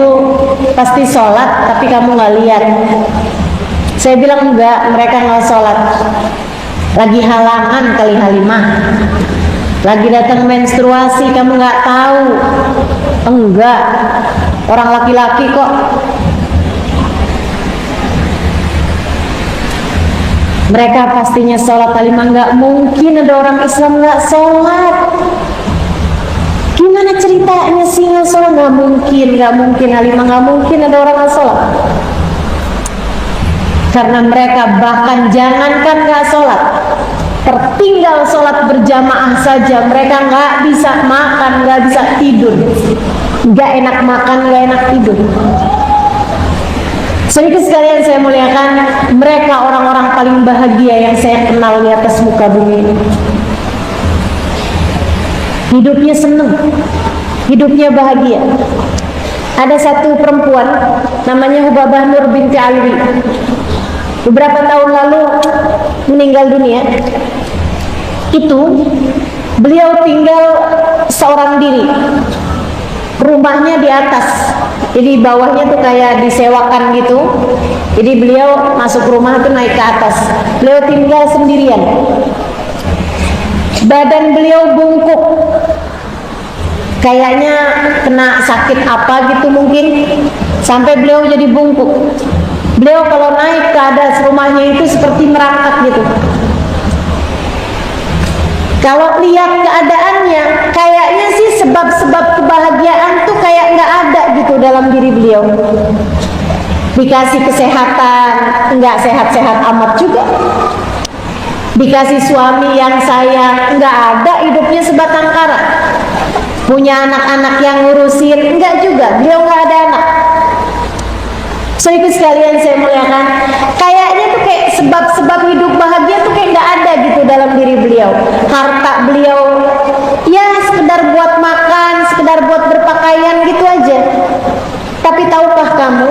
pasti sholat tapi kamu nggak lihat." Saya bilang enggak, mereka nggak sholat, lagi halangan kali Halimah, lagi datang menstruasi kamu nggak tahu. Enggak, orang laki-laki kok. Mereka pastinya sholat. Halimah, nggak mungkin ada orang Islam nggak sholat. Gimana ceritanya sih nggak sholat? Nggak mungkin Halimah, nggak mungkin ada orang nggak sholat. Karena mereka bahkan jangankan nggak sholat, tertinggal sholat berjamaah saja, mereka nggak bisa makan, nggak bisa tidur, nggak enak makan, nggak enak tidur. Sedikit sekalian saya muliakan, mereka orang-orang paling bahagia yang saya kenal di atas muka bumi ini. Hidupnya senang, hidupnya bahagia. Ada satu perempuan namanya Hubabah Nur binti Alwi. Beberapa tahun lalu meninggal dunia. Itu beliau tinggal seorang diri. Rumahnya di atas, jadi bawahnya tuh kayak disewakan gitu. Jadi beliau masuk rumah tuh naik ke atas. Beliau tinggal sendirian. Badan beliau bungkuk, kayaknya kena sakit apa gitu mungkin, sampai beliau jadi bungkuk. Beliau kalau naik ke atas rumahnya itu seperti merangkak gitu. Kalau lihat keadaannya, kayaknya sih sebab-sebab kebahagiaan tuh kayak nggak ada gitu dalam diri beliau. Dikasih kesehatan, nggak sehat-sehat amat juga. Dikasih suami yang sayang, nggak ada, hidupnya sebatang kara. Punya anak-anak yang ngurusin, nggak juga, beliau nggak ada anak. So itu sekalian saya muliakan, kayaknya tuh kayak sebab-sebab hidup bahagia tuh kayak nggak ada gitu dalam diri beliau. Harta beliau ya sekedar buat makan, sekedar buat berpakaian gitu aja. Tapi tahukah kamu,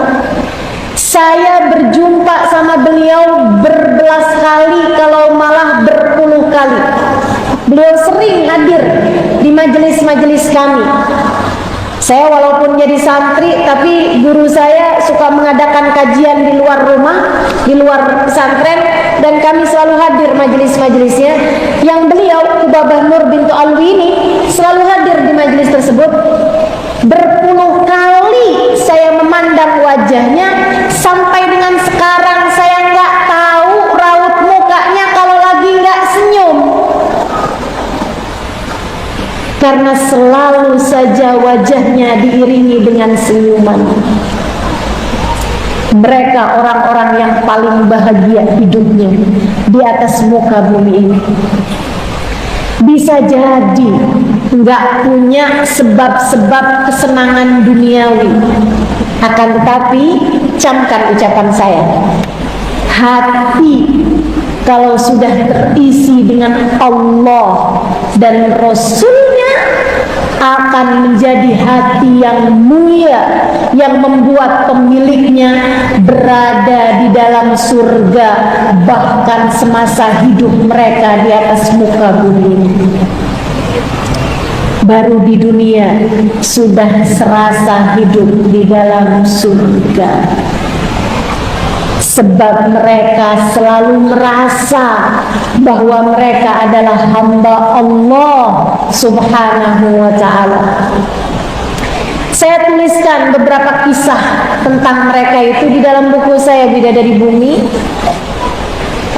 saya berjumpa sama beliau berbelas kali, kalau malah berpuluh kali. Beliau sering hadir di majelis-majelis kami. Saya walaupun jadi santri, tapi guru saya suka mengadakan kajian di luar rumah, di luar pesantren, dan kami selalu hadir majelis-majelisnya. Yang beliau, Hubabah Nur bintu Alwi ini, selalu hadir di majelis tersebut. Berpuluh kali saya memandang wajahnya, sampai dengan sekarang saya nggak tahu raut mukanya kalau lagi nggak senyum. Karena karena selalu saja wajahnya diiringi dengan senyuman. Mereka orang-orang yang paling bahagia hidupnya di atas muka bumi ini. Bisa jadi nggak punya sebab-sebab kesenangan duniawi, akan tetapi camkan ucapan saya, hati kalau sudah terisi dengan Allah dan Rasulnya akan menjadi hati yang mulia, yang membuat pemiliknya berada di dalam surga bahkan semasa hidup mereka di atas muka bumi. Baru di dunia sudah serasa hidup di dalam surga, sebab mereka selalu merasa bahwa mereka adalah hamba Allah Subhanahu wa ta'ala. Saya tuliskan beberapa kisah tentang mereka itu di dalam buku saya, Bidadari Bumi.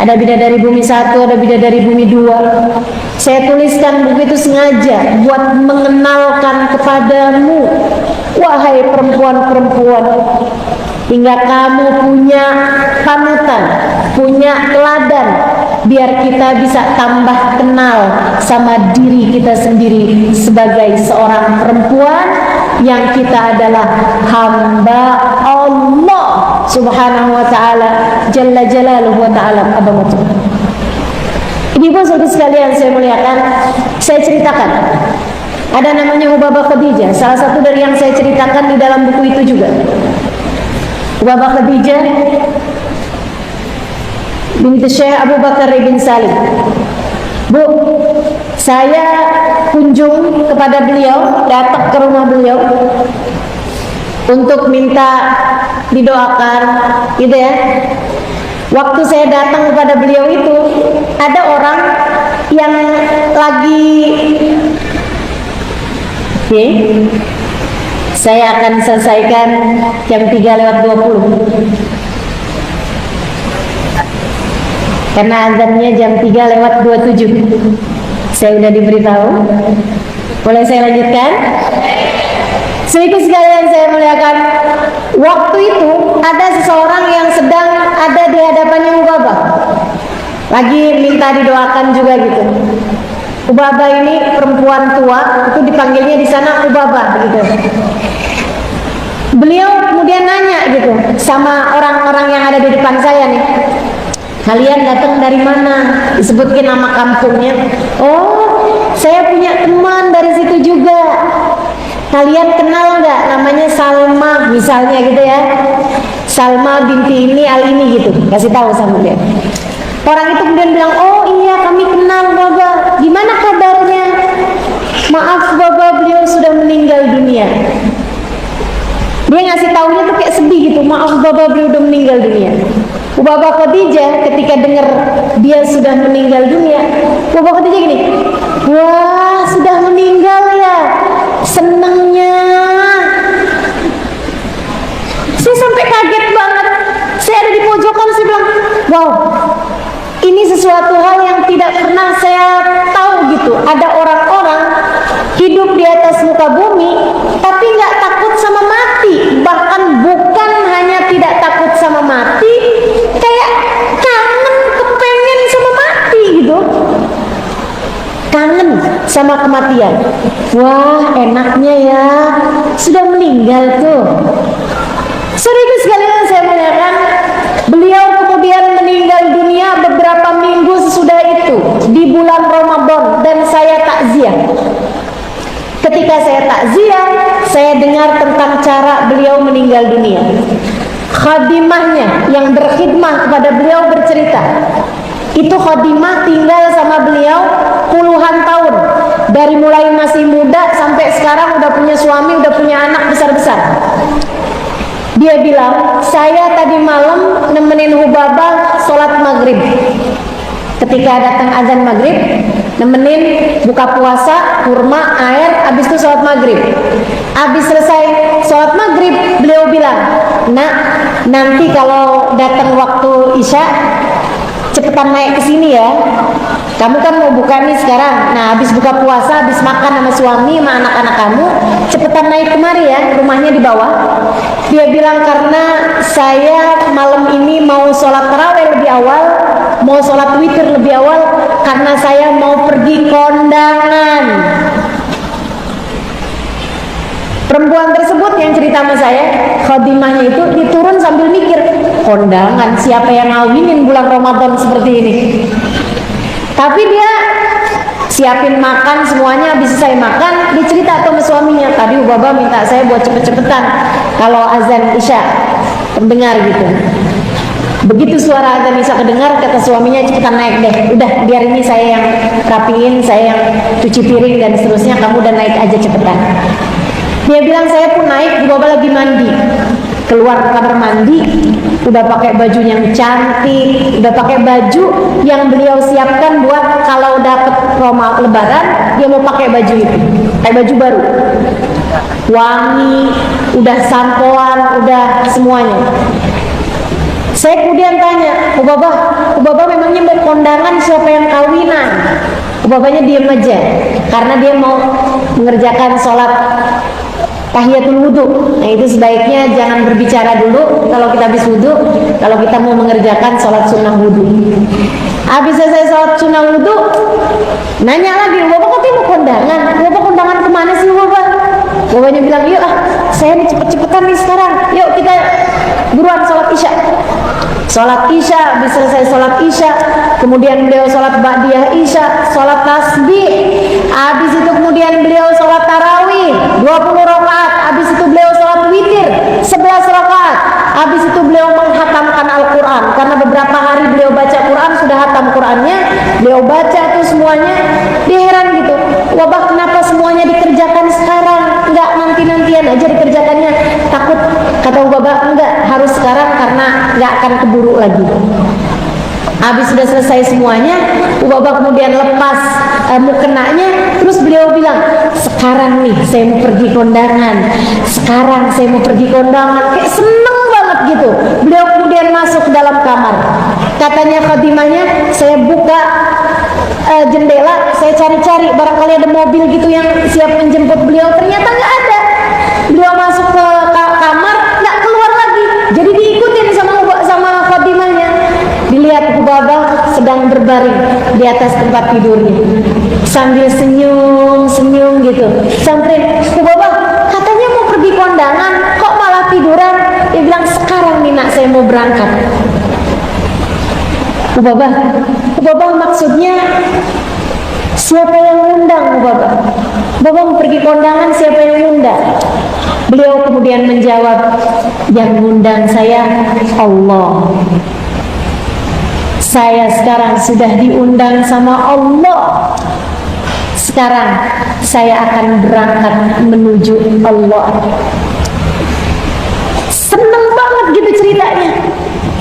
Ada Bidadari Bumi 1, ada Bidadari Bumi 2. Saya tuliskan buku itu sengaja buat mengenalkan kepadamu, wahai perempuan-perempuan, hingga kamu punya panutan, punya teladan, biar kita bisa tambah kenal sama diri kita sendiri sebagai seorang perempuan yang kita adalah hamba Allah Subhanahu wa ta'ala, Jalla Jalaluhu wa ta'ala abamatu. Ibu-ibu saudara sekalian saya muliakan, saya ceritakan ada namanya Hubabah Khadijah, salah satu dari yang saya ceritakan di dalam buku itu juga. Hubabah Khadijah binti Syekh Abu Bakar bin Salim. Bu, saya kunjung kepada beliau, datang ke rumah beliau untuk minta didoakan, gitu ya. Waktu saya datang kepada beliau itu, ada orang yang lagi, oke, saya akan selesaikan jam 3:20. Karena azannya jam 3:27. Saya sudah diberitahu. Boleh saya lanjutkan? Sedikit sekalian saya muliakan, waktu itu ada seseorang yang sedang ada di hadapannya Hubabah, lagi minta didoakan juga gitu. Hubabah ini perempuan tua, itu dipanggilnya di sana Hubabah gitu. Beliau kemudian nanya gitu sama orang-orang yang ada di depan saya nih, kalian datang dari mana? Disebutkan nama kampungnya. Oh, saya punya teman dari situ juga. Kalian kenal nggak? Namanya Salma, misalnya gitu ya. Salma binti ini al ini gitu. Kasih tahu sama dia. Orang itu kemudian bilang, oh iya kami kenal Baba. Gimana kabarnya? Maaf Baba, beliau sudah meninggal dunia. Dia ngasih taunya tuh kayak sedih gitu. Maaf Baba, beliau udah meninggal dunia. Hubabah Khadijah ketika dengar dia sudah meninggal dunia, Hubabah Khadijah gini, wah sudah meninggal ya, senengnya. Saya sampai kaget banget. Saya ada di pojokan, saya bilang, wow, ini sesuatu hal yang tidak pernah saya tahu gitu. Ada orang-orang hidup di atas muka bumi tapi nggak takut sama mati. Bahkan bukan hanya tidak takut sama mati, kayak kangen, kepengen sama mati gitu. Kangen sama kematian. Wah enaknya ya, sudah meninggal tuh. Saudara sekalian saya muliakan, beliau kemudian meninggal dunia beberapa minggu sesudah itu di bulan Ramadan, dan saya takziah. Ketika saya takziah, saya dengar tentang cara beliau meninggal dunia. Khadimahnya yang berkhidmah kepada beliau bercerita, itu khadimah tinggal sama beliau puluhan tahun, dari mulai masih muda sampai sekarang udah punya suami, udah punya anak besar-besar. Dia bilang, saya tadi malam nemenin Hubabah sholat maghrib. Ketika datang azan maghrib, nemenin buka puasa, kurma, air, habis itu sholat maghrib. Habis selesai sholat maghrib, beliau bilang, nak, nanti kalau datang waktu isya, cepetan naik ke sini ya, kamu kan mau buka nih sekarang. Nah, habis buka puasa, habis makan sama suami, sama anak-anak kamu, cepetan naik kemari ya, rumahnya di bawah. Dia bilang, karena saya malam ini mau sholat tarawih lebih awal, mau sholat witir lebih awal, karena saya mau pergi kondangan. Perempuan tersebut yang cerita sama saya, khadimahnya itu diturun sambil mikir, kondangan siapa yang ngawinin bulan Ramadan seperti ini. Tapi dia siapin makan semuanya, habis selesai makan, dia cerita sama suaminya, tadi Baba minta saya buat cepet-cepetan kalau azan Isya terdengar gitu. Begitu suara azan Isya kedengar, kata suaminya, cepetan naik deh, udah biar ini saya yang rapiin, saya yang cuci piring dan seterusnya, kamu udah naik aja cepetan. Dia bilang, saya pun naik, Baba lagi mandi, keluar kamar mandi, udah pakai baju yang cantik, udah pakai baju yang beliau siapkan buat kalau dapet Lebaran dia mau pakai baju itu, kayak baju baru, wangi, udah sampoan, udah semuanya. Saya kemudian tanya, Baba memangnya mau kondangan siapa yang kawinan? Babanya diam aja, karena dia mau mengerjakan sholat tahiyatul wudu. Nah, itu sebaiknya jangan berbicara dulu kalau kita habis wudu, kalau kita mau mengerjakan sholat sunnah wudu. Habis selesai sholat sunnah wudu, nanya lagi, Bapak katanya mau kondangan, Bapak kondangan kemana sih Bapak? Bapaknya bilang, yuk saya nih cepet-cepetan nih sekarang, yuk kita buruan sholat Isya. Sholat Isya, habis selesai sholat Isya, kemudian beliau sholat ba'diyah Isya, sholat tasbih, habis itu kemudian beliau sholat tarawih 20 rakaat, habis itu beliau sholat witir 11 rakaat, habis itu beliau menghatamkan Al-Quran, karena beberapa hari beliau baca Quran, sudah hatam Qurannya, beliau baca tuh semuanya. Dia heran gitu, Wabah kenapa semuanya dikerjakan sekarang, enggak nanti-nantian aja dikerjakannya, takut, kata Wabah, enggak, harus sekarang karena enggak akan keburu lagi. Habis sudah selesai semuanya, Wabah kemudian lepas mukenanya, terus beliau bilang, sekarang nih saya mau pergi kondangan, sekarang saya mau pergi kondangan, kayak seneng banget gitu. Beliau kemudian masuk ke dalam kamar, katanya khadimahnya, saya buka jendela, saya cari-cari barangkali ada mobil gitu yang siap menjemput beliau, ternyata nggak ada. Beliau masuk ke kamar, nggak keluar lagi, jadi diikutin sama khadimahnya. Dilihat Baba sedang berbaring di atas tempat tidurnya, sambil senyum gitu. Sampai Baba katanya mau pergi kondangan, kok malah tiduran? Dia bilang, sekarang nih nak saya mau berangkat. Baba maksudnya siapa yang undang Baba? Baba mau pergi kondangan, siapa yang undang? Beliau kemudian menjawab, yang undang saya Allah. Saya sekarang sudah diundang sama Allah. Sekarang saya akan berangkat menuju Allah. Seneng banget gitu ceritanya.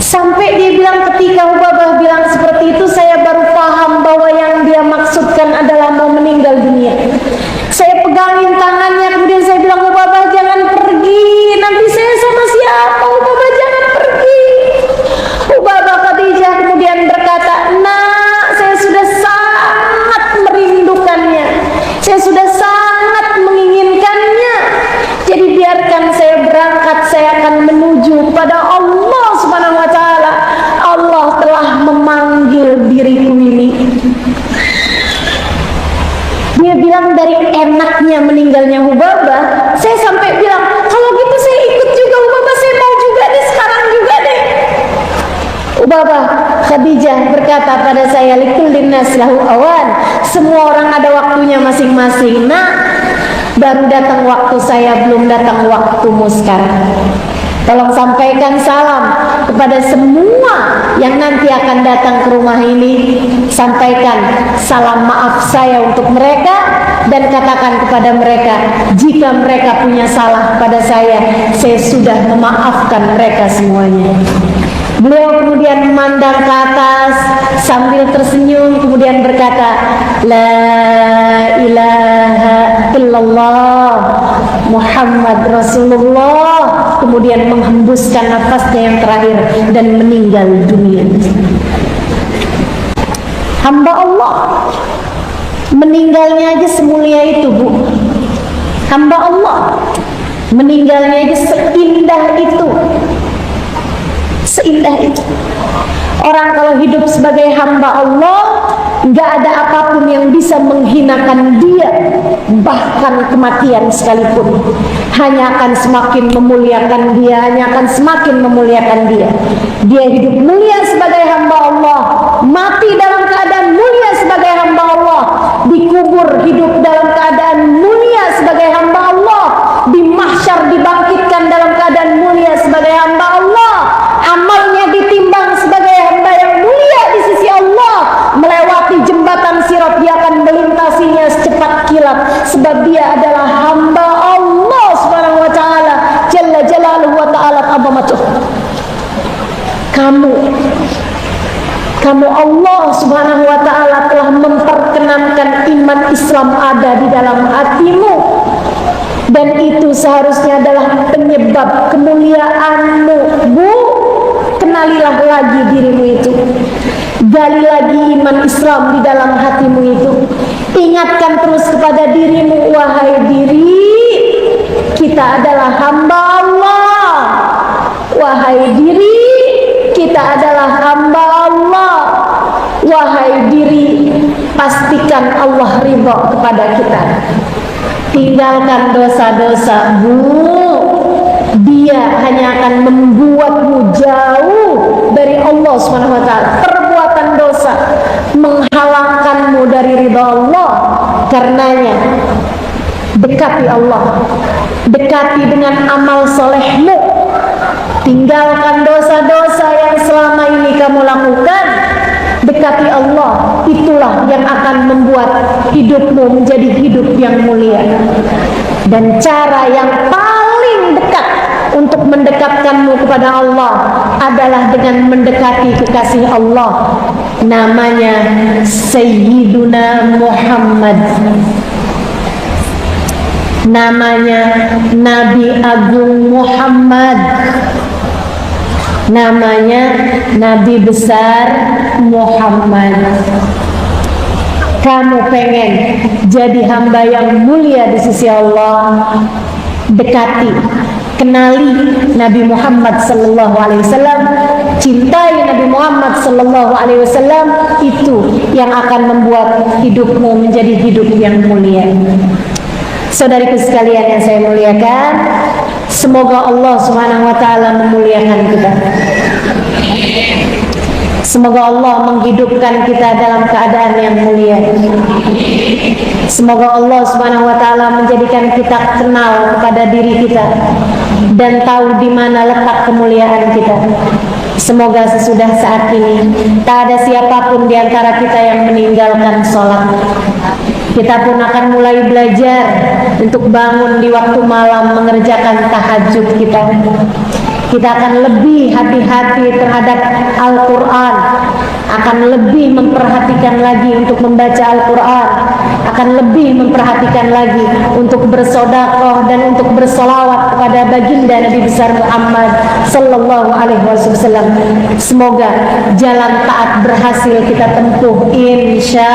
Sampai dia bilang, ketika Babah bilang seperti itu, saya baru paham bahwa yang dia maksudkan adalah mau meninggal dunia. Saya pegangin tangannya, kemudian saya bilang, Babah jangan pergi, nanti saya sama siapa? Babah jangan pergi. Babah Khadijah kemudian berkata, nak, saya sudah sangat merindukannya, saya sudah sangat menginginkannya. Jadi biarkan saya berangkat, saya akan menuju pada Allah Subhanahu wa ta'ala. Allah telah memanggil diriku ini. Dia bilang, dari enaknya meninggalnya Hubabah, saya sampai bilang, kalau gitu saya ikut juga Hubabah, saya mau juga deh, sekarang juga deh. Hubabah Khadijah berkata pada saya, likullin nas lahu awan, semua orang ada waktunya masing-masing. Nah, baru datang waktu saya, belum datang waktumu sekarang. Tolong sampaikan salam kepada semua yang nanti akan datang ke rumah ini. Sampaikan salam maaf saya untuk mereka, dan katakan kepada mereka, jika mereka punya salah pada saya sudah memaafkan mereka semuanya. Beliau kemudian memandang ke atas sambil tersenyum, kemudian berkata, la ilaha illallah Muhammad Rasulullah, kemudian menghembuskan nafasnya yang terakhir dan meninggal dunia. Hamba Allah meninggalnya aja semulia itu, Bu. Hamba Allah meninggalnya aja seindah itu. Seindah itu. Orang kalau hidup sebagai hamba Allah, nggak ada apapun yang bisa menghinakan dia, bahkan kematian sekalipun hanya akan semakin memuliakan dia, hanya akan semakin memuliakan dia. Dia hidup mulia sebagai hamba Allah, mati dalam keadaan mulia sebagai hamba Allah, dikubur hidup dalam keadaan mulia sebagai hamba Allah, di mahsyar dibangkitkan dalam keadaan mulia sebagai hamba Allah, amalnya ditimbang sebagai hamba yang mulia di sisi Allah, melewati jembatan sirat dia akan melintasinya secepat kilat, sebab dia adalah hamba Allah subhanahu wa ta'ala, jalla jalaluhu wa ta'ala azamatuh. Kamu Allah subhanahu wa ta'ala telah memperkenankan iman Islam ada di dalam hatimu, dan itu seharusnya adalah penyebab kemuliaanmu, Bu. Kenalilah lagi dirimu itu, gali lagi iman Islam di dalam hatimu itu, ingatkan terus kepada dirimu, wahai diri, kita adalah hamba Allah. Wahai diri, kita adalah hamba Allah. Wahai diri, pastikan Allah ridha kepada kita. Tinggalkan dosa-dosa, Bu. Dia hanya akan membuatmu jauh dari Allah Subhanahu wa ta'ala. Perbuatan dosa menghalangkanmu dari ridha Allah. Karenanya dekati Allah, dekati dengan amal solehmu, tinggalkan dosa-dosa yang selama ini kamu lakukan, dekati Allah. Itulah yang akan membuat hidupmu menjadi hidup yang mulia. Dan cara yang paling dekat untuk mendekatkanmu kepada Allah adalah dengan mendekati kekasih Allah, namanya Sayyiduna Muhammad, namanya Nabi Agung Muhammad, namanya Nabi besar Muhammad. Kamu pengen jadi hamba yang mulia di sisi Allah, dekati, kenali Nabi Muhammad sallallahu alaihi wasallam, cintai Nabi Muhammad sallallahu alaihi wasallam. Itu yang akan membuat hidupmu menjadi hidup yang mulia. Saudariku sekalian yang saya muliakan, semoga Allah Subhanahu wa ta'ala memuliakan kita. Semoga Allah menghidupkan kita dalam keadaan yang mulia. Semoga Allah Subhanahu wa ta'ala menjadikan kita kenal kepada diri kita dan tahu di mana letak kemuliaan kita. Semoga sesudah saat ini tak ada siapapun di antara kita yang meninggalkan sholat. Kita pun akan mulai belajar untuk bangun di waktu malam mengerjakan tahajud kita. Kita akan lebih hati-hati terhadap Al-Quran, akan lebih memperhatikan lagi untuk membaca Al-Quran, akan lebih memperhatikan lagi untuk bersedekah dan untuk bersolawat kepada baginda Nabi besar Muhammad sallallahu alaihi wasallam. Semoga jalan taat berhasil kita tempuh, insya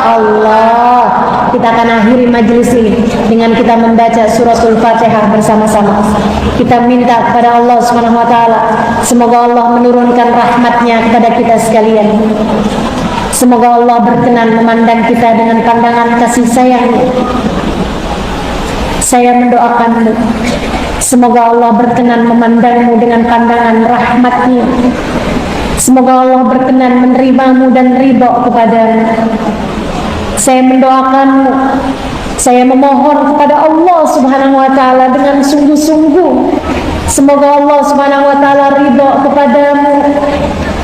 Allah. Kita akan akhiri majelis ini dengan kita membaca suratul Fatihah bersama-sama. Kita minta kepada Allah Subhanahu wa ta'ala, semoga Allah menurunkan rahmatnya kepada kita sekalian. Semoga Allah berkenan memandang kita dengan pandangan kasih sayang. Saya mendoakan, semoga Allah berkenan memandangmu dengan pandangan rahmatnya. Semoga Allah berkenan menerimamu dan ridha kepadamu. Saya mendoakanmu, saya memohon kepada Allah Subhanahu wa ta'ala dengan sungguh-sungguh, semoga Allah Subhanahu wa ta'ala ridha kepadamu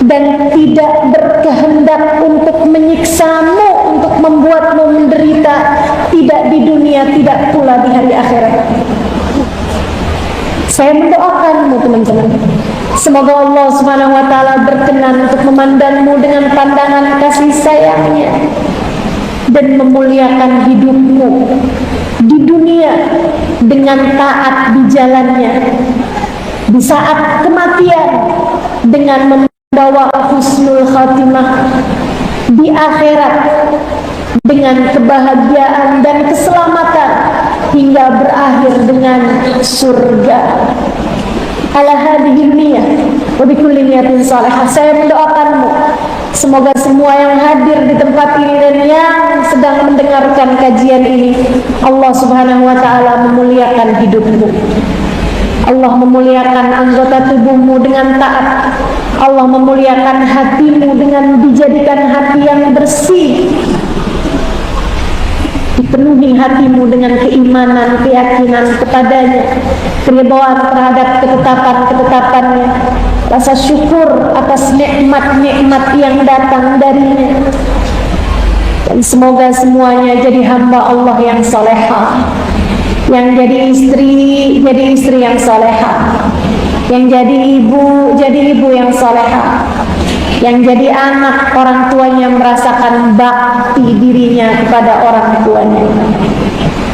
dan tidak berkehendak untuk menyiksamu, untuk membuatmu menderita, tidak di dunia, tidak pula di hari akhirat. Saya mendoakanmu teman-teman, semoga Allah Subhanahu wa ta'ala berkenan untuk memandangmu dengan pandangan kasih sayangnya dan memuliakan hidupmu di dunia dengan taat di jalannya, di saat kematian dengan membawa husnul khatimah, di akhirat dengan kebahagiaan dan keselamatan hingga berakhir dengan surga. Ala hadhihi niyyah wa bi kulli niyatin salihah. Saya mendoakanmu, semoga semua yang hadir di tempat ini dan yang sedang mendengarkan kajian ini, Allah Subhanahu wa taala memuliakan hidupmu. Allah memuliakan anggota tubuhmu dengan taat. Allah memuliakan hatimu dengan dijadikan hati yang bersih. Dipenuhi hatimu dengan keimanan, keyakinan kepadanya, keridhaan terhadap ketetapan-ketetapannya, rasa syukur atas nikmat-nikmat yang datang darinya. Dan semoga semuanya jadi hamba Allah yang salehah, yang jadi istri yang salehah, yang jadi ibu yang salehah, yang jadi anak orang tuanya merasakan bakti dirinya kepada orang tuanya.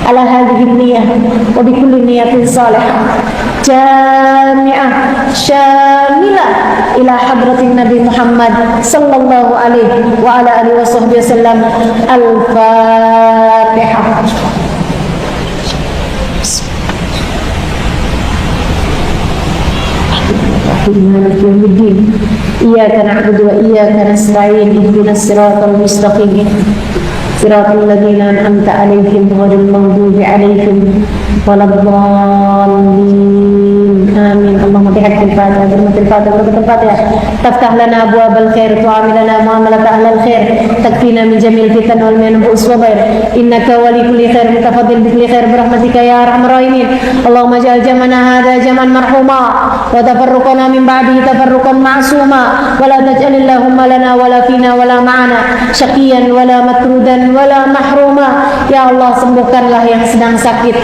Ala hadhihi niyyah wa bi kulli niyatin salihah jami'ah syamilah ila hadratin Nabi Muhammad sallallahu alaihi wa ala alihi wa sahbihi wasallam. Al-Fatihah. مالك يوم الدين إياك نعبد وإياك نستعين اهدنا الصراط المستقيم صراط الذين أنعمت عليهم غير المغضوب عليهم ولا الضالين آمين. اللهم بحق الفاتحة برحمة الفاتحة بركة الفاتحة تفتح لنا أبواب الخير تعامل لنا معاملة أهل الخير تكفينا من جميع الفتن والمنبوس وغير إنك ولي كل خير متفضل بكل خير برحمتك يا أرحم الراحمين. اللهم اجعل جمعنا هذا جمعا مرحوما وتفرقنا من بعده تفرقا معصوما ولا تجعل اللهم لنا ولا فينا ولا معنا شقيا ولا مطرودا ولا محروما. Ya Allah, sembuhkanlah yang sedang sakit,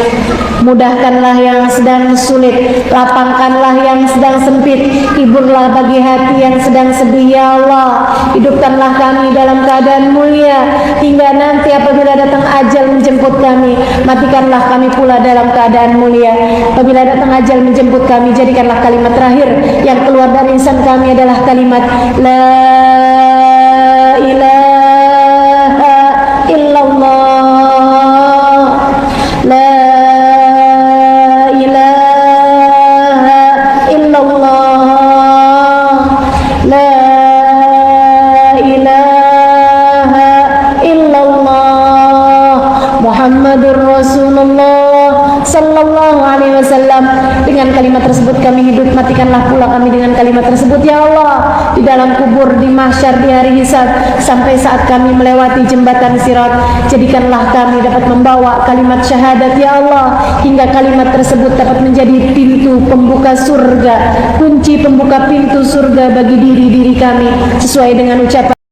mudahkanlah yang sedang sulit, lapangkanlah yang sedang sempit, hiburlah bagi hati yang sedang sedih. Ya Allah, hidupkanlah kami dalam keadaan mulia hingga nanti apabila datang ajal menjemput kami, matikanlah kami pula dalam keadaan mulia. Apabila datang ajal menjemput kami, jadikanlah kalimat terakhir yang keluar dari lisan kami adalah kalimat la ilaha illallah, la ilaha illallah, la ilaha illallah, Muhammadur Rasulullah sallallahu alaihi wasallam. Dengan kalimat tersebut kami hidup, matikanlah pula kami dengan kalimat tersebut. Ya Allah, di dalam kubur, di mahsyar, di hari hisab, sampai saat kami melewati jembatan sirat, jadikanlah kami dapat membawa kalimat syahadat. Ya Allah, hingga kalimat tersebut dapat menjadi pintu pembuka surga, kunci pembuka pintu surga bagi diri-diri kami, sesuai dengan ucapan